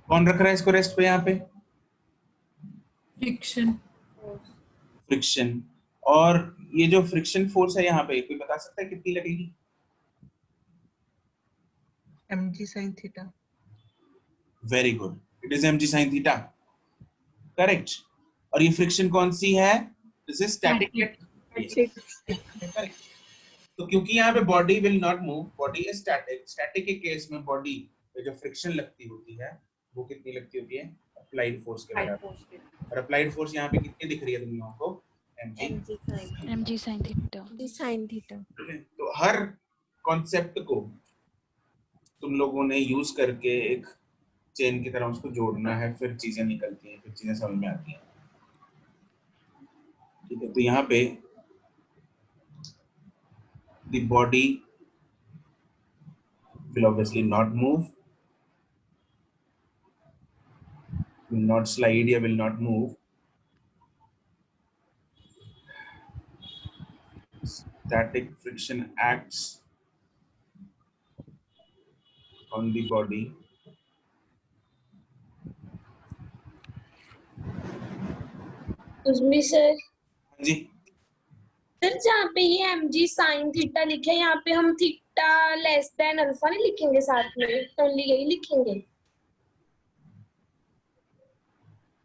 कौन रख रहा है इसको रेस्ट पे? यहाँ पे फ्रिक्शन। फ्रिक्शन। और ये जो फ्रिक्शन फोर्स है यहाँ पे, कोई बता सकता है कितनी लगेगी? mg sin theta. Very good, it is mg sin theta, correct. और ये फ्रिक्शन कौन सी है? This is static. तो क्योंकि यहाँ पे body will not move, body is static, static के केस में बॉडी पे जो फ्रिक्शन लगती होती है वो कितनी लगती होती है? अप्लाइड फोर्स के बराबर। और अप्लाइड फोर्स यहाँ पे कितनी दिख रही है तुम लोगों को? mg sin theta. sin theta. तो हर कॉन्सेप्ट को तुम लोगों ने यूज करके एक चेन की तरह उसको जोड़ना है, फिर चीजें निकलती हैं, फिर चीजें समझ में आती हैं। ठीक है, तो यहाँ पे the body will obviously not move, will not slide या will not move. Static friction acts on the body उसमें सर जी। सर जहाँ पे ये mg sin थीटा लिखे हैं, यहाँ पे हम थीटा लेस देन अल्फा नहीं लिखेंगे, साथ में ओनली यही लिखेंगे।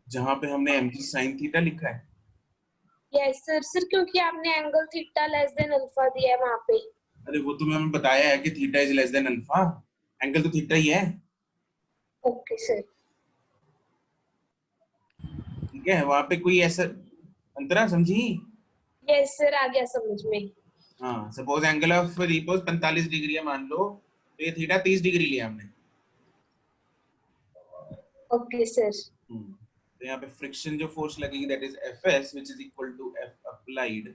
जहाँ पे हमने mg sin थीटा लिखा है, यस सर। सर क्योंकि आपने angle theta less than alpha दिया है वहाँ पे। अरे वो तो मैंने बताया है कि theta is less than alpha, angle तो थीटा ही है। Okay sir. ठीक है, वहां पे कोई ऐसा अंतरा समझी? यस सर, आ गया समझ में। हाँ, suppose angle of repose 45 degree है मान लो, तो ये थीटा 30 डिग्री लिया हमने। Okay sir. तो यहाँ पे फ्रिक्शन जो फोर्स लगेगी that is Fs which is equal to F applied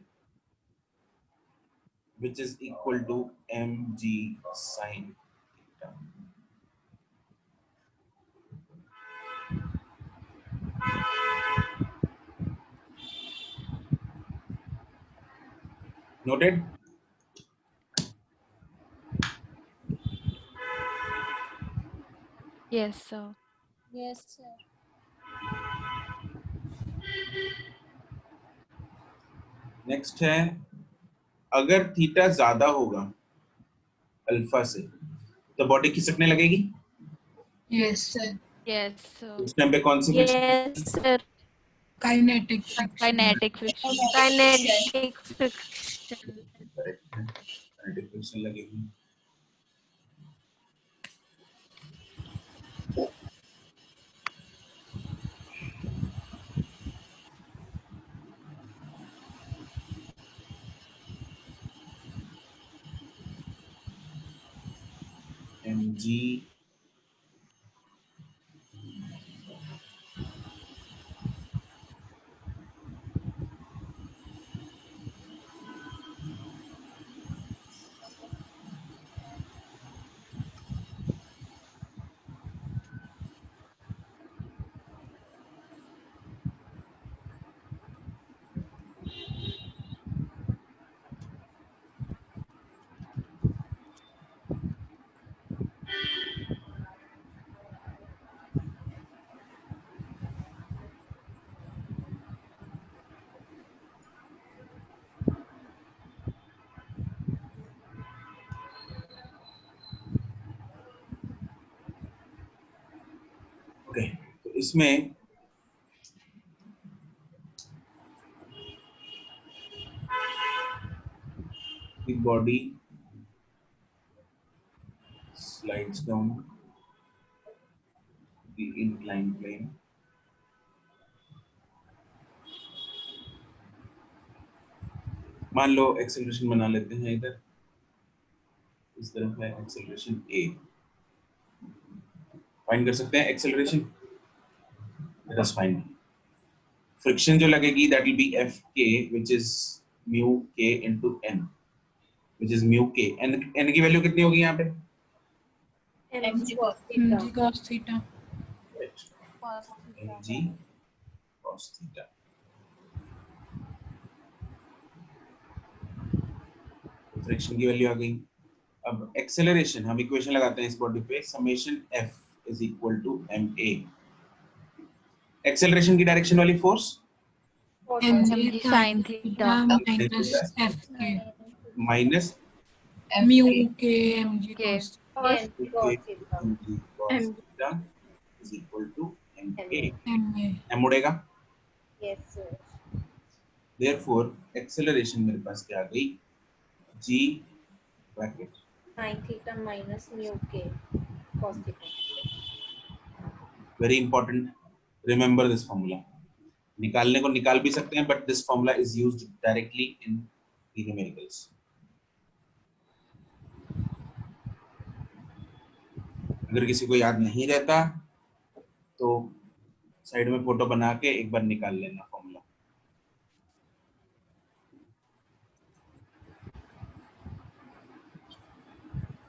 which is equal to mg sin theta. Noted? Yes, sir. Yes, sir. Next है, अगर थीटा ज्यादा होगा अल्फा से तो बॉडी खिसकने लगेगी। Yes, sir. Yes, sir. उस टाइम पे कौन सी Yes, sir. Kinetic friction. Kinetic friction. Kinetic friction. Kinetic friction लगेगी। mg ओके, तो इसमें the body slides down the inclined plane. मान लो एक्सेलरेशन बना लेते हैं, इधर इस तरफ है एक्सेलरेशन a, फाइंड कर सकते हैं acceleration. Let us find friction जो लगेगी that will be Fk which is mu k into n which is mu k, n की वैल्यू कितनी होगी यहाँ पे? mg cos theta. mg cos theta। Friction की वैल्यू आ गई। अब एक्सेलरेशन हम इक्वेशन लगाते हैं इस बॉडी पे, summation f is equal to ma। Acceleration की डायरेक्शन वाली force mg sin theta. minus fk minus mu k mg K. cos mg cos theta is equal to ma। ma. m उड़ेगा, Yes, sir. Therefore acceleration मेरे पास क्या आ गई, g bracket Sin theta minus mu k cos theta. Very important, remember this formula. निकालने को निकाल भी सकते हैं but this formula is used directly in numericals. अगर किसी को याद नहीं रहता तो साइड में फोटो बना के एक बार निकाल लेना फॉर्मूला।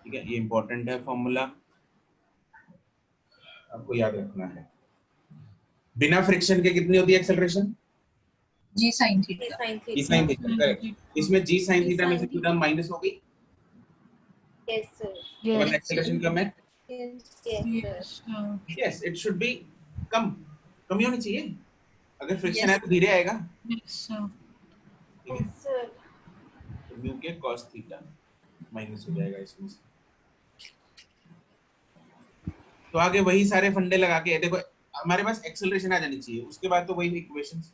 ठीक है, ये इंपॉर्टेंट है फॉर्मूला, आपको याद रखना है। बिना फ्रिक्शन के कितनी होती है acceleration? g sin G theta. sin जी theta. Sine theta, correct. इसमें जी साइन थीटा में से sin टर्म माइनस हो गई, Yes, sir. तो एक्सेलरेशन कम है। Yes, yes, sir. Yes, yes, it should be कम ही होनी चाहिए। अगर फ्रिक्शन है तो धीरे आएगा। yes, ठीक है, Yes, sir. तो म्यू के cos थीटा माइनस हो जाएगा इसमें से। तो आगे वही सारे फंडे लगा के देखो, हमारे पास एक्सेलरेशन आ जानी चाहिए, उसके बाद तो वही इक्वेशंस,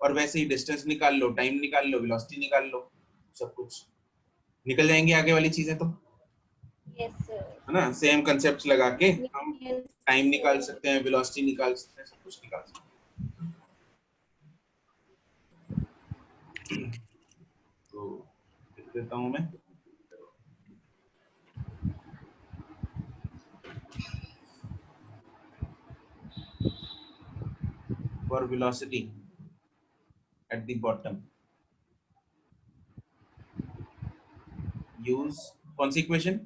और वैसे ही डिस्टेंस निकाल लो, टाइम निकाल लो, वेलोसिटी निकाल लो, सब कुछ निकल जाएंगे आगे वाली चीजें तो, Yes, sir. है ना। सेम कंसेप्ट लगा के हम Yes, टाइम निकाल sir. सकते हैं, वेलोसिटी निकाल सकते हैं, सब कुछ निकाल सकते हैं। तो लिख देता हूं मैं, for velocity at the bottom use कौन सी इक्वेशन?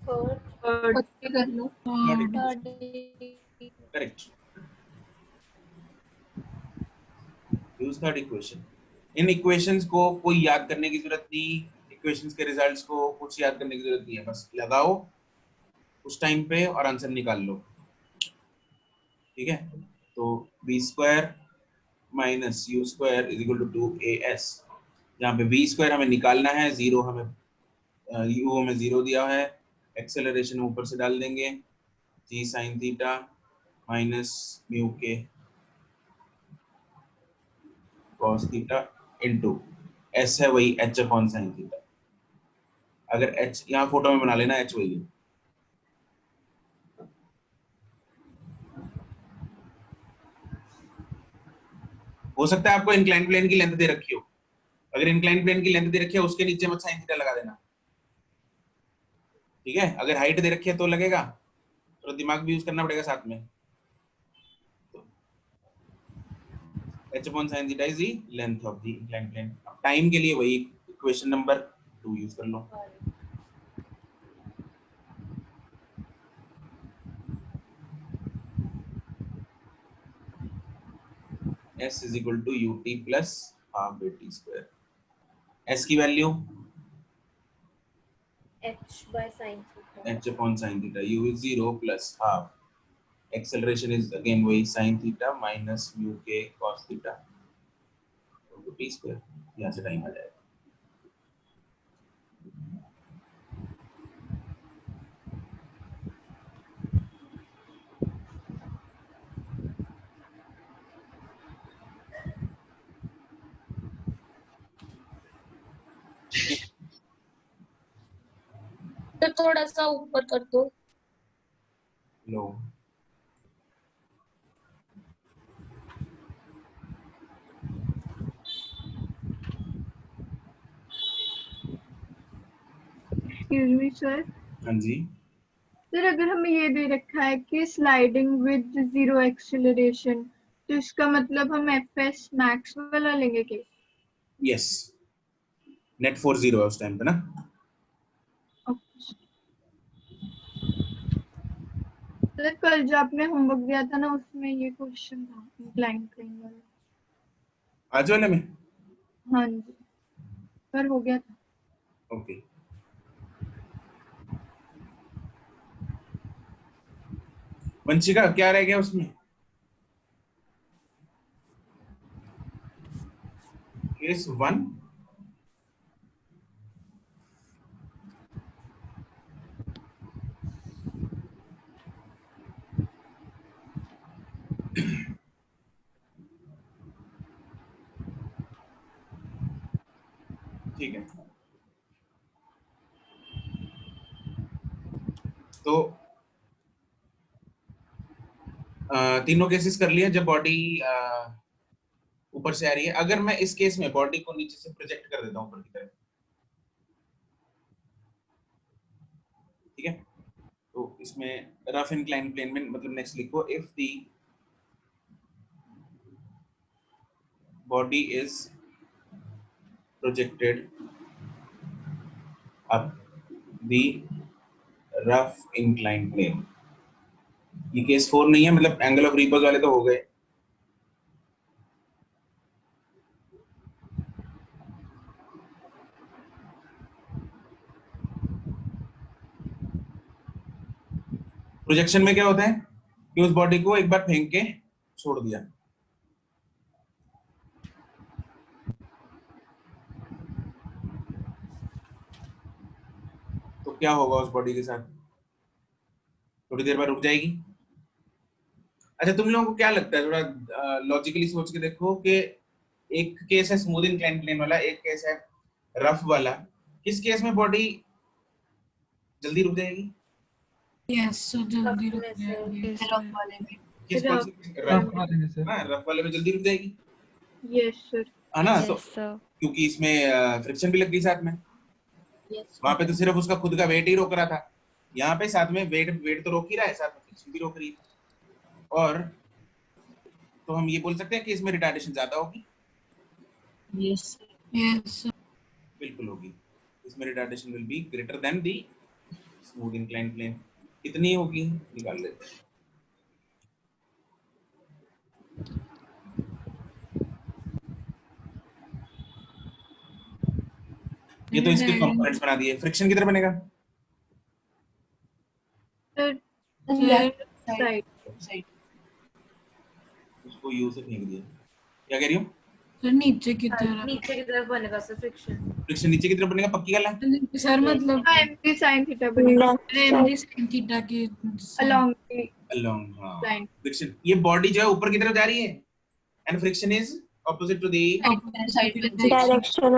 थर्ड कर लो। Correct, use third equation. इन इक्वेशंस को कोई याद करने की जरूरत नहीं, इक्वेशंस के रिजल्ट्स को कुछ याद करने की जरूरत नहीं है, बस लगाओ उस टाइम पे और आंसर निकाल लो। ठीक है, तो v square minus u square is equal to 2as, जहाँ पे बी स्क्वायर हमें निकालना है, जीरो हमें यू हमें जीरो दिया है, एक्सेलरेशन ऊपर से डाल देंगे, जी साइन थीटा माइनस म्यू के कॉस थीटा इनटू एस है वही एच अपॉन साइन थीटा। अगर एच यहाँ फोटो में बना लेना, एच वही है। हो सकता है आपको इंक्लाइन प्लेन की लेंथ दे रखी हो, अगर इंक्लाइन प्लेन की लेंथ दे रखी है उसके नीचे मत साइन थीटा लगा देना। ठीक है, अगर हाइट दे रखी है तो लगेगा, तो दिमाग भी यूज करना पड़ेगा साथ में। h upon sin theta is the length of the inclined plane। Time के लिए वही इक्वेशन नंबर 2 यूज कर लो। s is equal to ut plus half at square। s की value h by sin theta। h upon sin theta, u is 0 plus half, acceleration is again वही sin theta minus mu k cos theta to t square। यहाँ से time आ जाएगा। तो थोड़ा सा ऊपर कर दो। लो एक्सक्यूज मी सर। हाँ जी, सर अगर हमें ये दे रखा है कि स्लाइडिंग विद जीरो एक्सेलरेशन, तो इसका मतलब हम एफएस मैक्स वाला लेंगे क्या? यस, नेट 40 है उस टाइम पे ना। सर कल जो आपने होमवर्क दिया था ना, उसमें ये क्वेश्चन था इंक्लाइन प्लेन वाला। आज वाले में? हाँ जी सर, हो गया था। ओके, वंशिका क्या रह गया उसमें? केस 1 ठीक है, तो तीनों केसेस कर लिया जब बॉडी ऊपर से आ रही है। अगर मैं इस केस में बॉडी को नीचे से प्रोजेक्ट कर देता हूं ऊपर की तरफ, ठीक है, तो इसमें रफ इंक्लाइन प्लेन में मतलब नेक्स्ट लिखो, if the body is projected up the rough incline plane. ये केस 4 नहीं है, मतलब एंगल ऑफ रिपोज वाले तो हो गए। प्रोजेक्शन में क्या होता है कि उस बॉडी को एक बार फेंक के छोड़ दिया, तो क्या होगा उस बॉडी के साथ? थोड़ी देर बाद रुक जाएगी। अच्छा, तुम लोगों को क्या लगता है, थोड़ा लॉजिकली सोच के देखो कि एक केस है स्मूथ इंक्लाइन प्लेन वाला, एक केस है रफ वाला, किस केस में बॉडी जल्दी रुक जाएगी? यस सर, जल्दी रुक जाएगी। रफ वाले में। किस कौन सी रफ वाले में? हाँ, रफ वाले में जल्दी रुक जाएगी, यस सर। है ना? तो Yes, sir. क्योंकि इसमें फ्रिक्शन भी लग गई साथ में। यस वहां पे तो सिर्फ उसका खुद का वेट ही रोक रहा था, यहाँ पे साथ में वेट तो रोक ही रहा है, साथ में फ्रिक्शन भी रोक रही है। और तो हम ये बोल सकते हैं कि इसमें रिटार्डेशन ज्यादा होगी। Yes yes sir. बिल्कुल होगी। इसमें retardation will be greater than the smooth inclined plane. कितनी होगी निकाल लेते हैं। ये तो इसके कंपोनेंट्स बना दिए। फ्रिक्शन किधर बनेगा? साइड उसको यू से फेंक दिया। क्या कह रही हो? सर नीचे की तरफ नीचे की तरफ बनेगा सर फ्रिक्शन। फ्रिक्शन नीचे की तरफ बनेगा, पक्की गल है? सर मतलब mg sin theta बनेगा mg sin थीटा के along the अलोंग। हां line. फ्रिक्शन, ये बॉडी जो है ऊपर की तरफ जा रही है and friction is opposite to the direction of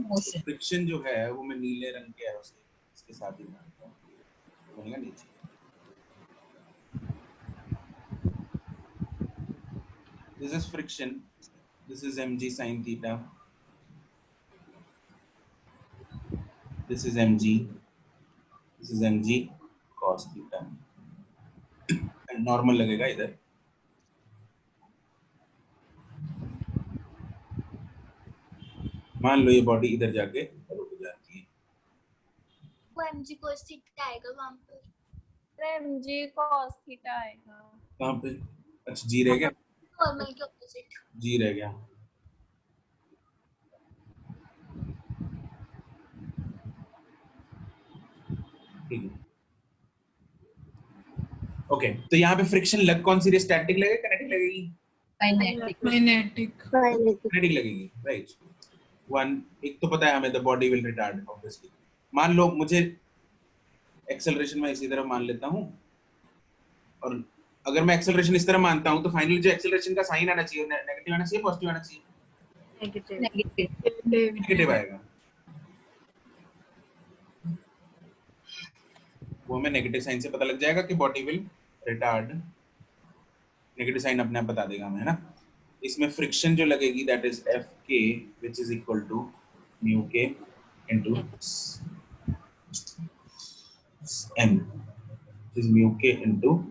motion. Friction जो है वो मैं नीले रंग के एरो से इसके साथ ही बनाता हूं, बनेगा नीचे। This is friction. This is mg sin theta. This is mg. This is mg cos theta. And normal लगेगा इधर। मान लो ये बॉडी इधर जाके रुक जाती है। वो mg cos थीटा आएगा वहां पर। mg cos थीटा आएगा। कहाँ पे? अच्छा जी रह गया, नॉर्मल के ऑपोजिट। जी रह गया। ठीक है, ओके। तो यहाँ पे फ्रिक्शन लग कौन सी रही? स्टैटिक लगेगी, किनेटिक लगेगी? काइनेटिक किनेटिक लगेगी, राइट। वन, एक तो पता है हमें, the body will retard obviously. मान लो मुझे एक्सेलरेशन में इसी तरह मान लेता हूँ, और अगर मैं एक्सेलरेशन इस तरह मानता हूँ तो फाइनली जो एक्सेलरेशन का साइन आना चाहिए, नेगेटिव आना चाहिए, पॉजिटिव आना चाहिए? नेगेटिव आएगा। वो हमें नेगेटिव साइन से पता लग जाएगा कि body will retard. Negative sign अपने आप बता देगा हमें, है ना। इसमें फ्रिक्शन जो लगेगी that is F K which is equal to mu K into M, is mu K into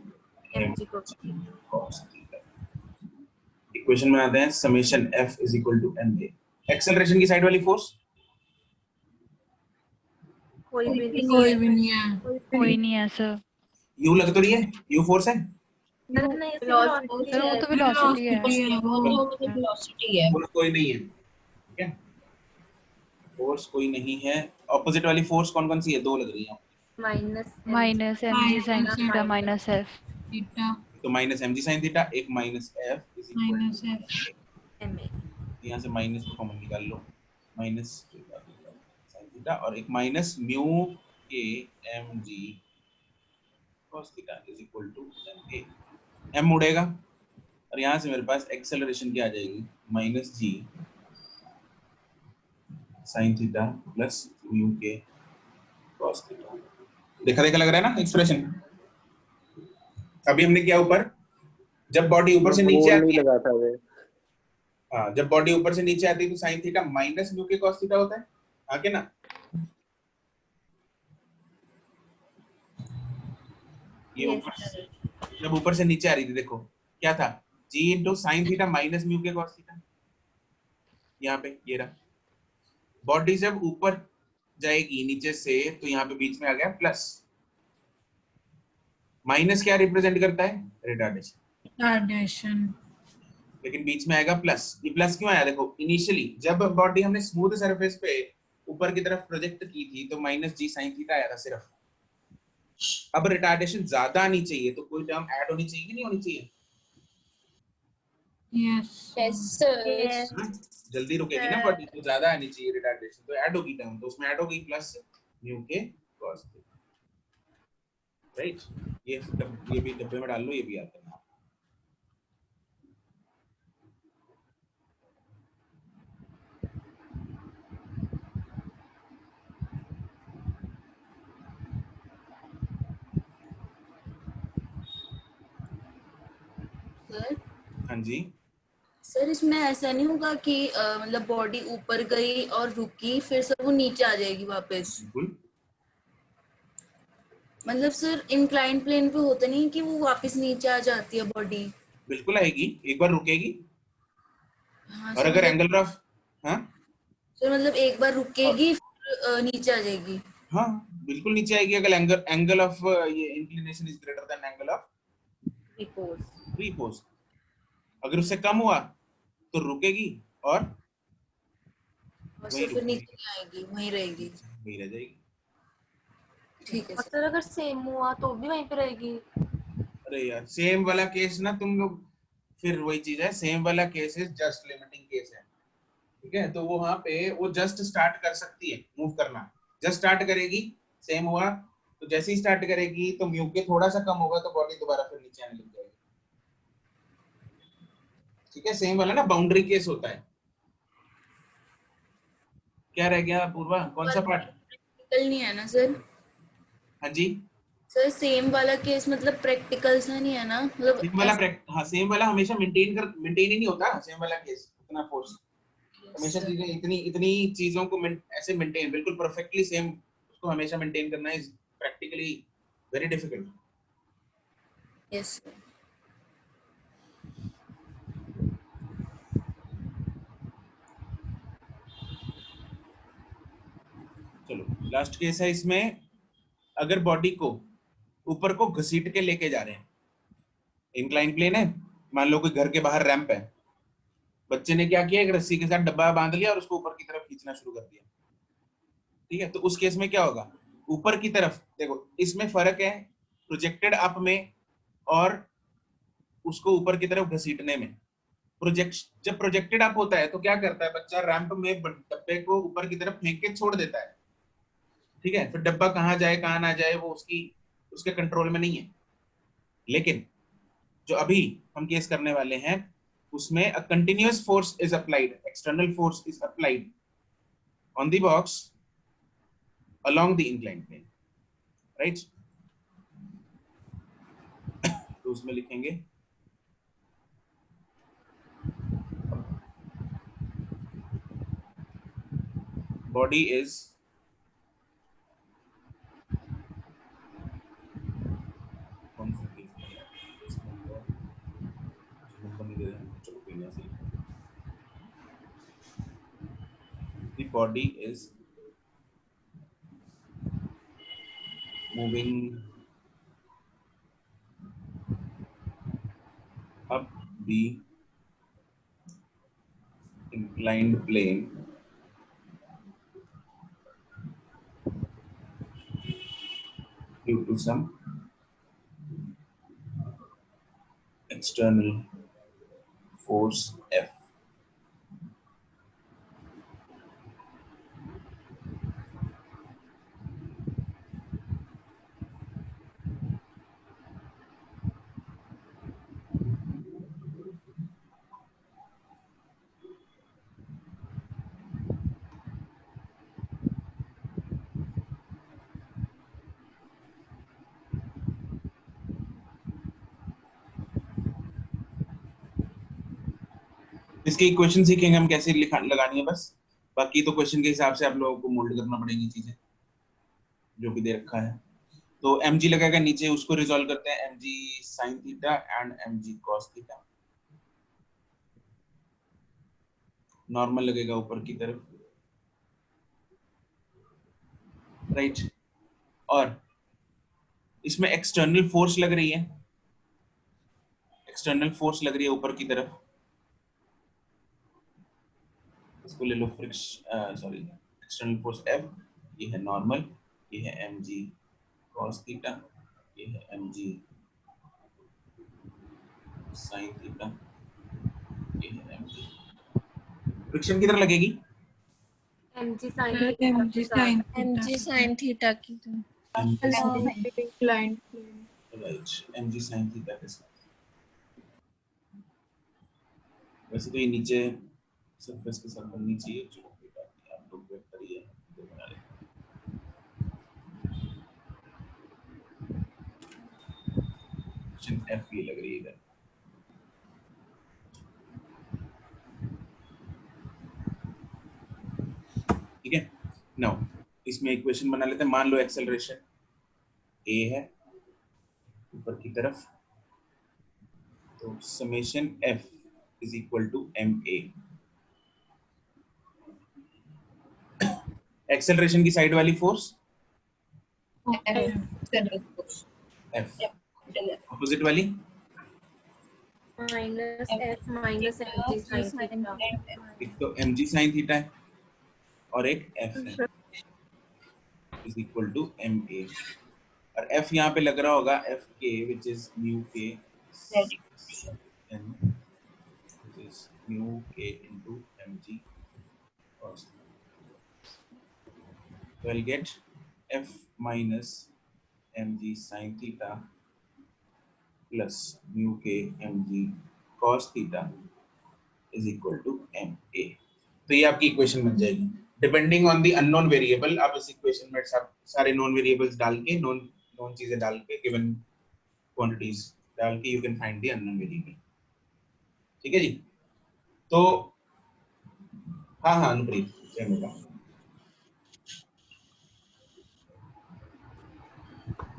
mg cos theta। Equation में आते हैं, summation f is equal to ma। Acceleration की साइड वाली फोर्स कोई भी नहीं कोई नहीं है सर। u लग तो रही है, u फोर्स है, सर वो तो वेलोसिटी है। फोर्स कोई नहीं है, ठीक है। फोर्स कोई नहीं है। ऑपोजिट वाली फोर्स कौन कौन सी है? दो लग रही है, minus mg sin theta minus f। तो माइनस mg sin थीटा, एक minus f is equal ma। यहाँ से माइनस को कॉमन निकाल लो, माइनस sin थीटा, और एक minus mu K mg cos theta is equal to ma। m उड़ेगा और यहाँ से मेरे पास एक्सेलरेशन क्या आ जाएगी? Minus g sin theta plus mu के cos थीटा। देखा लग रहा है ना एक्सप्रेशन? अभी हमने किया ऊपर, जब बॉडी ऊपर से नीचे आती है, हाँ, जब बॉडी ऊपर से नीचे आती है तो sin थीटा माइनस म्यू के cos थीटा होता है, आगे ना। ये ऊपर, जब ऊपर से नीचे आ रही थी, देखो क्या था? g into sin theta minus mu के cos थीटा। यहाँ पे ये रहा, बॉडी जब ऊपर जाएगी नीचे से तो यहाँ पे बीच में आ गया प्लस। माइनस क्या रिप्रेजेंट करता है? रिटार्डेशन। लेकिन बीच में आएगा प्लस। ये प्लस क्यों आया? देखो इनिशियली जब बॉडी हमने स्मूथ सरफेस पे ऊपर की तरफ प्रोजेक्ट की थी तो माइनस जी साइन थीटा आया था सिर्फ। अब रिटार्डेशन ज्यादा आनी चाहिए तो कोई टर्म ऐड होनी चाहिए कि नहीं होनी चाहिए? Yes sir. जल्दी रुकेगी ना बॉडी, तो ज्यादा आनी चाहिए रिटार्डेशन, तो ऐड होगी टर्म, तो उसमें ऐड हो गई प्लस म्यू के cos थीटा, राइट। ये भी डब्बे में डाल लो, ये भी आता है। सर हाँ जी सर, इसमें ऐसा नहीं होगा कि मतलब बॉडी ऊपर गई और रुकी फिर सर वो नीचे आ जाएगी वापस? बिल्कुल। मतलब सर इंक्लाइंड प्लेन पे होता नहीं कि वो वापस नीचे आ जाती है बॉडी? बिल्कुल आएगी, एक बार रुकेगी। हाँ, और अगर एंगल ऑफ, हाँ तो मतलब एक बार रुकेगी फिर नीचे आ जाएगी। हाँ बिल्कुल नीचे आएगी अगर एंगल ऑफ ये inclination is greater than angle of repose. अगर उससे कम हुआ तो रुकेगी और वही फिर रुकेगी, नीचे नहीं आएगी, वहीं रहेगी। वही रह जाएगी। ठीक है और सर अगर सेम हुआ तो भी वहीं पे रहेगी। अरे यार सेम वाला केस ना तुम लोग, फिर वही चीज है, सेम वाला case is just limiting case है, ठीक है। तो वहां पे वो जस्ट स्टार्ट कर सकती है मूव करना, जस्ट स्टार्ट करेगी, सेम हुआ तो जैसे ही स्टार्ट करेगी तो म्यू के थोड़ा सा कम होगा तो बॉडी दोबारा फिर नीचे आने लग जाएगी, ठीक है। सेम वाला ना बाउंड्री केस होता है। क्या रह गया पूर्वा, कौन सा पार्ट? प्रैक्टिकल नहीं है ना सर? हाँ जी, सर सेम वाला केस मतलब प्रैक्टिकल सा नहीं है ना, मतलब सेम वाला हाँ सेम वाला हमेशा मेंटेन ही नहीं होता सेम वाला केस, उतना फोर्स हमेशा चीजें इतनी इतनी चीजों को ऐसे मेंटेन बिल्कुल परफेक्टली सेम उसको हमेशा मेंटेन करना is practically very difficult. Yes. चलो लास्ट केस है इसमें, अगर बॉडी को ऊपर को घसीट के लेके जा रहे हैं, इंक्लाइन प्लेन है, मान लो कोई घर के बाहर रैंप है, बच्चे ने क्या किया, एक रस्सी के साथ डब्बा बांध लिया और उसको ऊपर की तरफ खींचना शुरू कर दिया, ठीक है। तो उस केस में क्या होगा, ऊपर की तरफ देखो इसमें फर्क है प्रोजेक्टेड अप में और उसको ऊपर की तरफ घसीटने में। जब प्रोजेक्टेड अप होता है तो क्या करता है बच्चा, रैंप में डब्बे को ऊपर की तरफ फेंक के छोड़ देता है, ठीक है। फिर डब्बा कहाँ जाए कहाँ ना जाए वो उसके कंट्रोल में नहीं है। लेकिन जो अभी हम केस करने वाले हैं उसमें a continuous force is applied, external force is applied on the box along the inclined plane, right? तो उसमें लिखेंगे body is कौन सा केस नंबर नहीं दे रहे, चलो कोई नहीं, the body is moving up the inclined plane due to some external force F. इसकी इक्वेशन सीखेंगे हम कैसे लगानी है बस, बाकी तो क्वेश्चन के हिसाब से आप लोगों को मोल्ड करना पड़ेगी चीजें जो भी दे रखा है। तो mg लगेगा नीचे, उसको रिजॉल्व करते हैं, mg sin theta and mg cos theta. Normal लगेगा ऊपर की तरफ, राइट। और इसमें एक्सटर्नल फोर्स लग रही है, एक्सटर्नल फोर्स लग रही है ऊपर की तरफ, इसको ले लो सॉरी एक्सटर्नल फोर्स F, ये है नॉर्मल, ये है mg cos थीटा, ये है mg sin थीटा, ये है mg। फ्रिक्शन किधर लगेगी? mg sin थीटा की तो inclined plane. Right, mg sin theta के साथ। वैसे तो ये नीचे सरफेस के साथ बननी चाहिए, जो आप लोग वेट करिए तो बना लेंगे। F ये लग रही है इधर, ठीक है। नाउ इसमें इक्वेशन बना लेते हैं, मान लो एक्सेलरेशन a है ऊपर की तरफ, तो summation F is equal to ma, acceleration की साइड वाली फोर्स एफ, ऑपोजिट वाली minus F minus M G sine theta. एक तो mg sin थीटा है और एक f है इज इक्वल टू ma, और f यहाँ पे लग रहा होगा f k which is mu k n which is mu k into mg cos. So I'll get f minus mg sin theta plus mu k mg cos theta is equal to ma. तो ये आपकी equation बन जाएगी depending on the unknown variable. आप इस equation में सारे non variables डाल के नॉन चीजें डाल के गिवन क्वांटिटीज डाल के you can find the unknown variable. ठीक है जी। तो हाँ अनुप्रीत सेम होगा।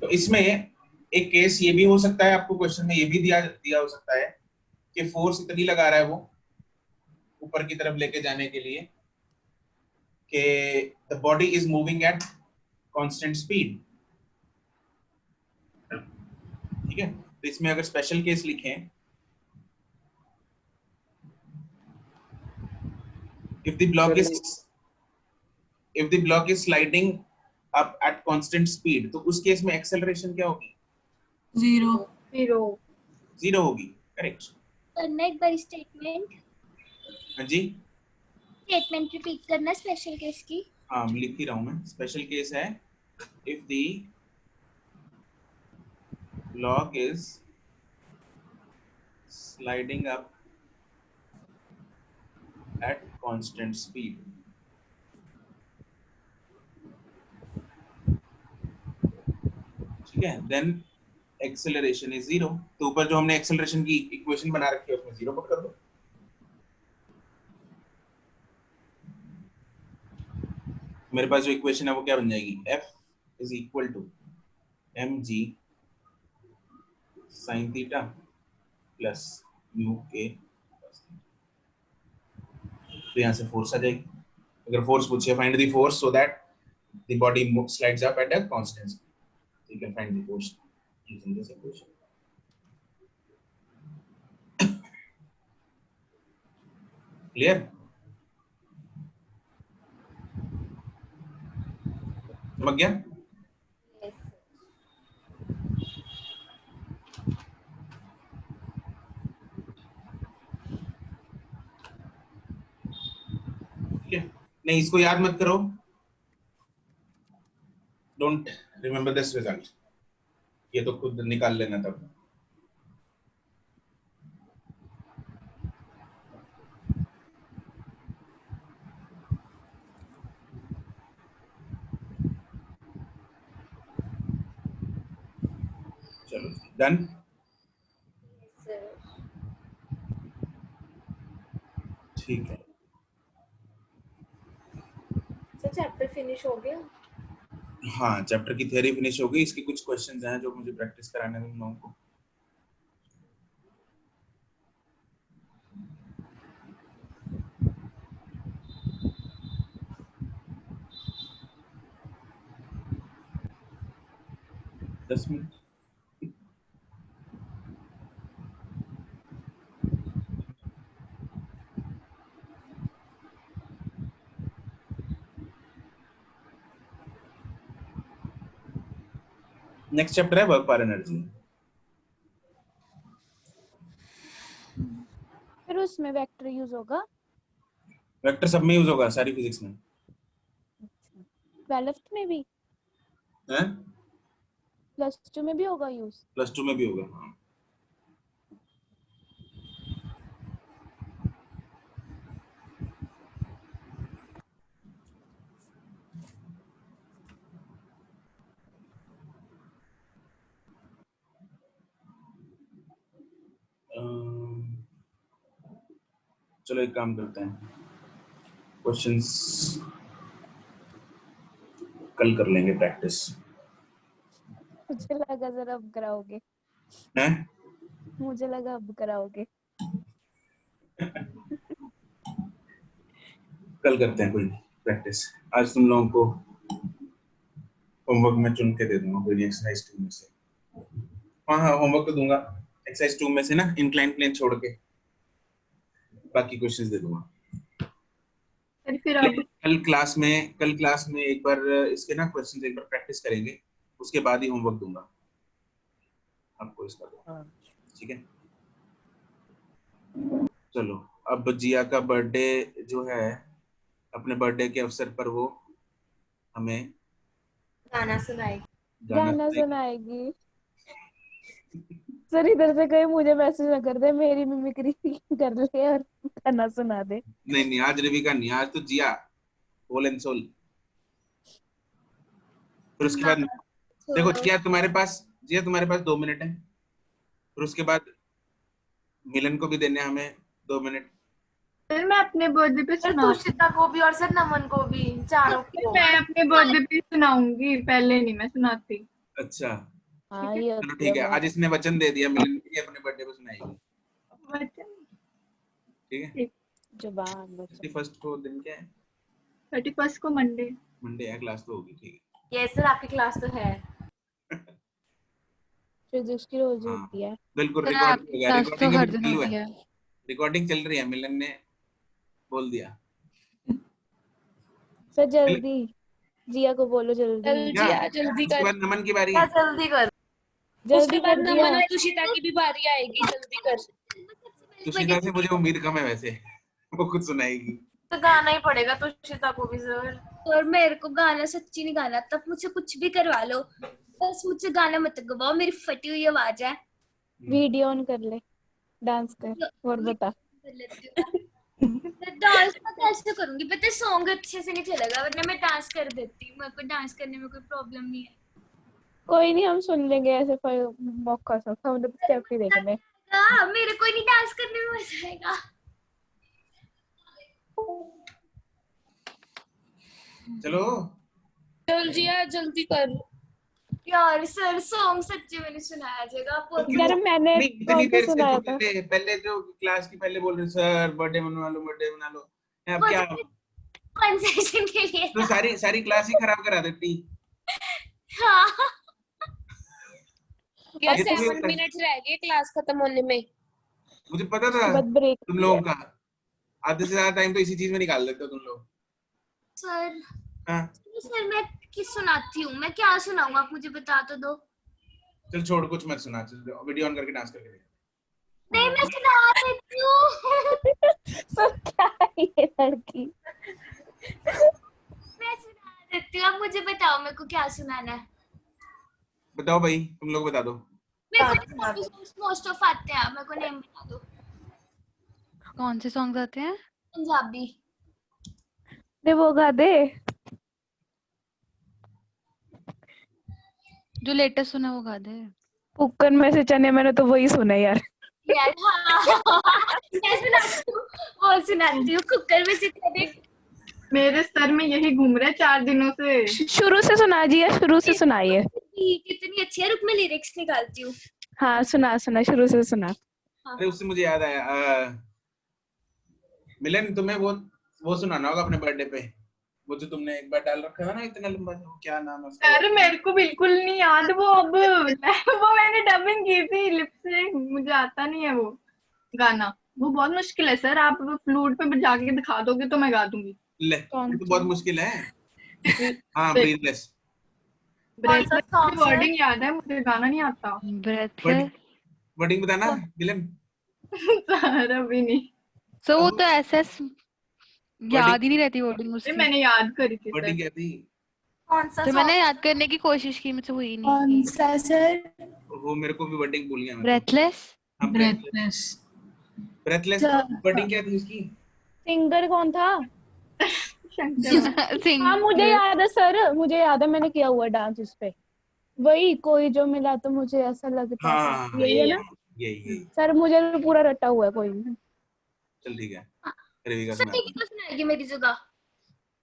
तो इसमें एक केस ये भी हो सकता है, आपको क्वेश्चन में ये भी दिया हो सकता है कि फोर्स इतनी लगा रहा है वो ऊपर की तरफ लेके जाने के लिए कि the body is moving at constant speed। ठीक है, तो इसमें अगर स्पेशल केस लिखें, if the block is sliding up at constant speed, तो उस केस में एक्सेलरेशन क्या होगी? जीरो होगी। करेक्ट। करना एक बार स्टेटमेंट। हाँ जी, स्टेटमेंट रिपीट करना स्पेशल केस की। हाँ लिख ही रहा हूं मैं। स्पेशल केस है if the block is sliding up at constant speed, ठीक है, then acceleration is zero। तो ऊपर जो हमने acceleration की इक्वेशन बना रखी है उसमें जीरो पुट कर दो। मेरे पास जो इक्वेशन है वो क्या बन जाएगी? f is equal to mg sin theta plus mu k। तो यहाँ से फोर्स आ जाएगी। अगर फोर्स पूछे find the force so that the body slides up at a constant speed, you can find the force using this equation. Clear? समझ गया? ठीक है, नहीं इसको याद मत करो, डोंट रिमेम्बर दिस रिजल्ट, ये तो खुद निकाल लेना तब। चलो डन। ठीक है, सर चैप्टर फिनिश हो गया? हाँ चैप्टर की थ्योरी फिनिश हो गई। इसके कुछ क्वेश्चंस हैं जो मुझे प्रैक्टिस कराने हैं तुम लोगों को। दस मिनट। नेक्स्ट चैप्टर है वर्क पावर एनर्जी। फिर उसमें वेक्टर यूज होगा? वेक्टर सब में यूज होगा, सारी फिजिक्स में। 12th में भी? हैं? +2 में भी होगा यूज? +2 में भी होगा। हाँ। चलो एक काम करते हैं, क्वेश्चंस कल कर लेंगे प्रैक्टिस। मुझे लगा जरा अब कराओगे। हैं? मुझे लगा अब कराओगे। कल करते हैं, कोई नहीं। प्रैक्टिस। आज तुम लोगों को होमवर्क में चुन के दे दूंगा कोई एक्सरसाइज 2 में से। हाँ होमवर्क तो दूंगा एक्सरसाइज 2 में से ना, इंक्लाइन प्लेन छोड़ के बाकी क्वेश्चंस दे दूंगा। फिर अब कल क्लास में एक बार इसके ना क्वेश्चंस एक बार प्रैक्टिस करेंगे, उसके बाद ही होमवर्क दूंगा आपको इसका। ठीक है चलो, अब जिया का बर्थडे जो है, अपने बर्थडे के अवसर पर वो हमें गाना सुनाएगी। गाना सुनाएगी। सर इधर से कहीं मुझे मैसेज न कर दे, मेरी मिमिक्री कर ले और गाना सुना दे। नहीं आज रिविका नहीं, आज तो जिया होल एंड सोल। फिर उसके बाद देखो जिया तुम्हारे पास 2 मिनट है, फिर उसके बाद मिलन को भी देने हमें 2 मिनट। सर मैं अपने बर्थडे पे तुषिता को भी और सर नमन को भी, चारों को। मैं अपने बर्थडे पे सुनाऊंगी, पहले नहीं मैं सुनाती। अच्छा हाँ ये चलो ठीक है, आज इसने वचन दे दिया मिलन के अपने बर्थडे पे सुनाएगी। ठीक है जुबान 31 को दिन क्या है? 31 को मंडे है, क्लास तो होगी। ठीक है यस सर आपकी क्लास तो है। फिजिक्स की रोज होती है। बिल्कुल रिकॉर्डिंग चल रही है, मिलन ने बोल दिया। सर जल्दी जिया को बोलो जल्दी। जिया जल्दी कर। उसके बाद नमन की बारी। जल्दी कर। उसके बाद नमन और तुषिता की भी बारी आएगी, जल्दी कर। तुषिता से मुझे उम्मीद कम है वैसे, वो खुद सुनाएगी। तो गाना ही पड़ेगा तुषिता को भी सर। और मेरे को गाना सच्ची नहीं गाना, तब मुझे कुछ भी करवा लो, बस मुझे गाना मत गवाओ, मेरी फटी हुई आवाज है। वीडियो ऑन कर ले, डांस कर और बता। डांस मैं कैसे करूंगी, पता है सॉन्ग अच्छे से नहीं चलेगा, वरना मैं डांस कर देती हूँ, मेरे को डांस करने में कोई प्रॉब्लम नहीं है। कोई नहीं हम सुन लेंगे ऐसे मौका सा, हम तो स्टेप ही देखने। मेरे को नहीं डांस करने में मजा आएगा। चलो चल जिया जल्दी कर। यार सर सॉन्ग सच्ची में नहीं सुनाया जाएगा आपको। यार मैंने इतनी देर से पहले जो क्लास की पहले बोल रहे सर बर्थडे मना लो अब क्या कंसेशन के लिए तो सारी क्लास ही खराब करा देती। हाँ यार 7 मिनट रह गए क्लास खत्म होने में। मुझे पता था तुम लोगों का आधे से ज्यादा टाइम तो इसी चीज में निकाल देते हो तुम लोग। सर हाँ सर मैं किस सुनाती हूँ, मैं क्या सुनाऊँ आप मुझे बता तो दो। चल छोड़ कुछ मत सुना, चल वीडियो ऑन करके डांस करके देख। नहीं मैं सुना देती हूँ। सर क्या है ये लड़की। मैं सुना देती हूँ, आप मुझे बताओ मेरे को क्या सुनाना है। बताओ भाई तुम लोग बता दो। मेरे को मोस्ट ऑफ आते हैं, मेरे को नेम बता दो। कौन से सॉन्ग आते हैं? पंजाबी। ने वो गा दे जो लेटेस्ट सुना वो गा दे। कुकर में से चने, मैंने तो वही सुना यार। यार मैं सुनाती हूँ, वो सुनाती हूँ कुकर में से चने। मेरे सर में यही घूम रहा है 4 दिनों से। शुरू से सुना जी, शुरू से सुनाइए। कितनी अच्छी है, रुक मैं लिरिक्स निकालती हूँ। हाँ सुना शुरू से सुना। अरे उससे मुझे याद आया, मिलन तुम्हें वो सुनाना होगा अपने बर्थडे पे, वो जो तुमने एक बार डाल रखा था ना इतना लंबा, क्या नाम है उसका? अरे मेरे को बिल्कुल नहीं याद वो। अब वो मैंने डबिंग की थी लिप से, मुझे आता नहीं है वो गाना। वो बहुत मुश्किल है सर, आप फ्लूट पे जाके दिखा दोगे तो मैं गा दूंगी। ले तो बहुत मुश्किल है। हाँ ब्रीथलेस। वर्डिंग याद है मुझे, गाना नहीं आता। वर्डिंग बताना मिलन। सर अभी नहीं। सो वो तो ऐसे याद ही नहीं रहती वर्डिंग उसकी। मैंने याद करी थी। वर्डिंग क्या थी? कौन सा? तो मैंने याद करने की कोशिश की, मुझसे हुई नहीं। कौन सा सर? वो मेरे को भी वर्डिंग भूल गया। ब्रेथलेस। ब्रेथलेस वर्डिंग क्या थी उसकी? सिंगर कौन था? हाँ मुझे याद है सर, मुझे याद है, मैंने किया हुआ डांस उस पे। वही कोई जो मिला तो मुझे ऐसा लगता हाँ, यही है ना? यही सर मुझे पूरा रटा हुआ है कोई नहीं। चल ठीक है, रेविका सुनाएगी मेरी जगह।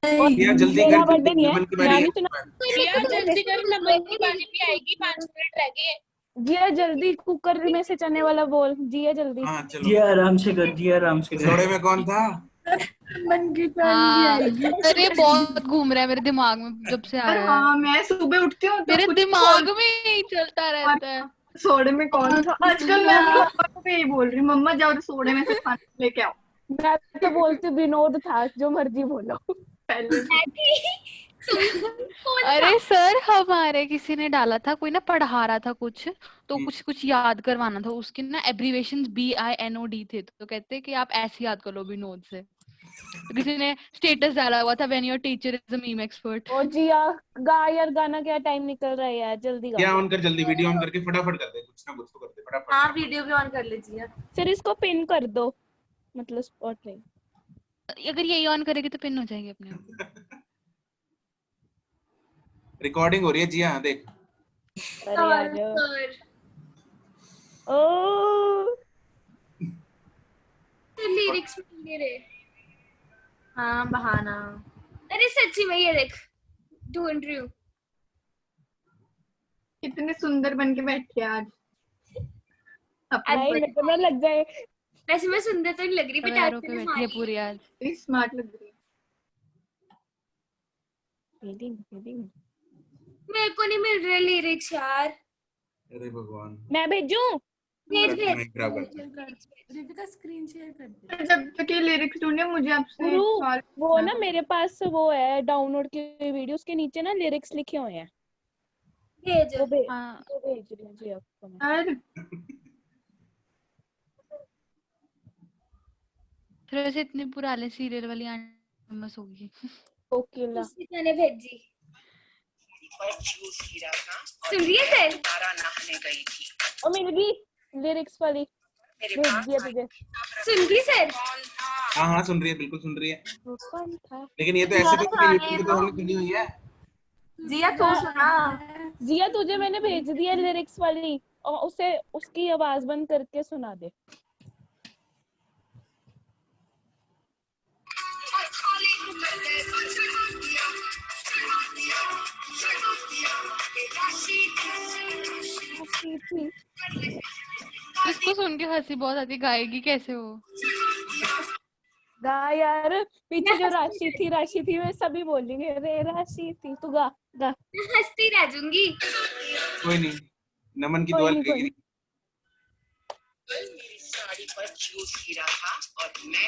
जिया जल्दी कर, बर्थडे नहीं है, मैं नहीं सुना। जिया जल्दी कर, नमन की बारी भी आएगी, 5 मिनट रह गए। जिया जल्दी, कुकर में से चने वाला बोल। जिया जल्दी। हाँ चलो। जिया आराम से कर, जिया आराम से कर। जोड़े में कौन था? मन की टर्न भी हाँ आएगी। सर ये बहुत घूम रहा है मेरे दिमाग में जब से सर आया है। हाँ, मैं सुबह उठती हूँ तो मेरे कुछ दिमाग में ही चलता रहता है। रसोड़े में कौन था आजकल। मैं अपनी मम्मा को भी यही बोल रही हूँ, मम्मा जाओ रसोड़े में से खाना लेके आओ। मैं तो बोलती विनोद था, जो मर्जी बोलो। पहले से कौन था? अरे सर हमारे किसी ने डाला था, कोई ना पढ़ा रहा था कुछ, तो कुछ याद करवाना था, उसके ना एब्रीवेशंस BINOD थे, तो कहते कि आप ऐसे याद कर लो विनोद से। तो किसी ने स्टेटस डाला हुआ था when your teacher is a meme expert. ओ जिया गा यार, गाना क्या टाइम निकल रहा है यार, जल्दी गा। क्या ऑन कर, जल्दी वीडियो ऑन करके फटाफट कर दे, कुछ ना कुछ तो कर दे फटाफट। हाँ वीडियो भी ऑन कर लीजिए। फिर इसको पिन कर दो, मतलब स्पॉट नहीं। अगर यही ऑन करेगी तो पिन हो जाएंगे अपने आप। रिकॉर्डिंग हो रही है जी, हाँ देख। अरे आ जाओ। सर ओ लिरिक्स मिल रहे। हाँ बहाना। अरे सच्ची में ये देख, ढूंढ रही हूँ। कितने सुंदर बन के बैठे आज। नहीं मेरे को ना लग जाए। वैसे मैं सुंदर तो नहीं लग रही, बट आज पैरों पे मैंने बैठी है मारी। पूरी आज। स्मार्ट लग रही है। फीलिंग मेरे को नहीं मिल रहे लिरिक्स यार। अरे भगवान, मैं भेजूं। भेज भेज। रितिका स्क्रीन शेयर कर दे। जब तक ये लिरिक्स ढूंढे मुझे आपसे गुरु सवाल वो पूछना ना था। मेरे पास वो है डाउनलोड की वीडियो, उसके नीचे ना लिरिक्स लिखे हुए हैं। भेज। वो हाँ भेज रही हूँ जी आपको मैं। अरे फिर वैसे इतने पुराने सीरियल वाली आंटी फेमस होगी। कोकिला किसी मैंने भेजी। सुन रही है सर? और मिल गई लिरिक्स वाली, भेज दिया तुझे। सुन रही सर? हाँ हाँ सुन रही है, बिल्कुल सुन रही है, वो कौन था? लेकिन ये तो ऐसे तो यूट्यूब पे तो हमने सुनी हुई है। जिया तू सुना। जिया तुझे मैंने भेज दिया लिरिक्स वाली, और उसे उसकी आवाज बंद करके सुना दे। इसको सुन के हंसी बहुत आती, गाएगी कैसे वो? गा यार, पीछे जो राशि थी मैं सभी बोलेंगे रे राशि थी, तू गा गा। हंसती रह जाऊंगी। कोई नहीं, नमन की कोई दुआ नहीं, लगेगी।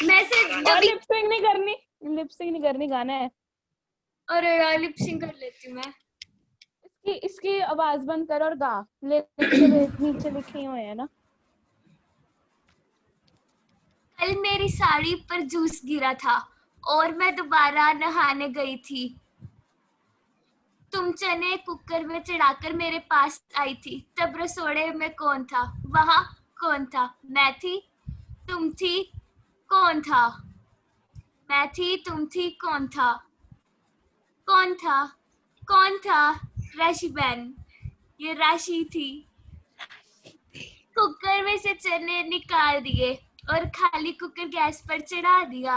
मैं से और लिपसिंग नहीं करनी, गाना है। अरे यार लिपसिंग कर लेती हूँ मैं। इसकी आवाज बंद कर और गा। लिरिक्स नीचे लिखे हुए हैं ना। कल मेरी साड़ी पर जूस गिरा था और मैं दोबारा नहाने गई थी। तुम चने कुकर में चढ़ाकर मेरे पास आई थी, तब रसोड़े में कौन था? वहां कौन था? मैं थी, तुम थी, कौन था? मैं थी, तुम थी, कौन था? कौन था? कौन था? राशि बहन, ये राशि थी। कुकर में से चने निकाल दिए और खाली कुकर गैस पर चढ़ा दिया।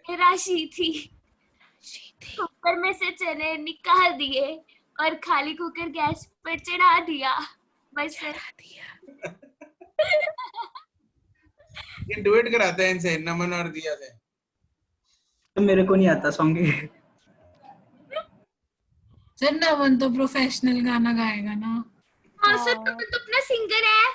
ये राशि थी। कुकर में से चने निकाल दिए और खाली कुकर गैस पर चढ़ा दिया। बस ये डुएट कराते हैं इनसे, नमन और जिया से। तो मेरे को नहीं आता सॉन्ग। सर नमन तो प्रोफेशनल गाना गाएगा ना। हाँ सर, नमन तो अपना सिंगर है।